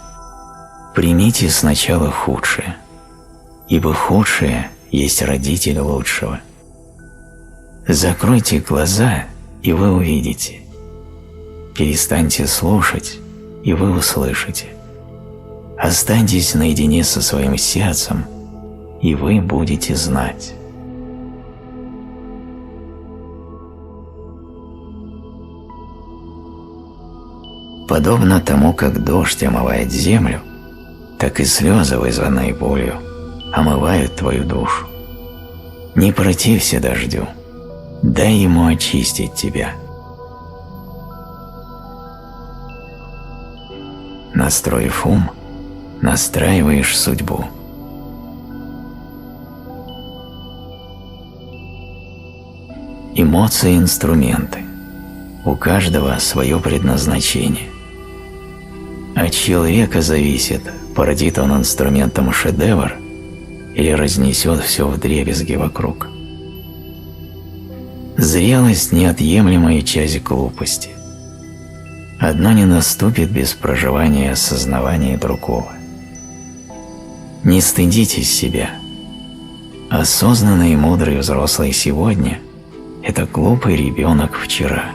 примите сначала худшее, ибо худшее есть родитель лучшего. Закройте глаза, и вы увидите. Перестаньте слушать, и вы услышите. Останьтесь наедине со своим сердцем, и вы будете знать. Подобно тому, как дождь омывает землю, так и слезы, вызванные болью, омывают твою душу. Не протився дождю, дай ему очистить тебя. Настроив ум, настраиваешь судьбу. Эмоции – инструменты. У каждого свое предназначение. От человека зависит, породит он инструментом шедевр или разнесет все вдребезги вокруг. Зрелость – неотъемлемая часть глупости. Одно не наступит без проживания и осознавания другого. Не стыдитесь себя. Осознанный и мудрый взрослый сегодня – это глупый ребенок вчера.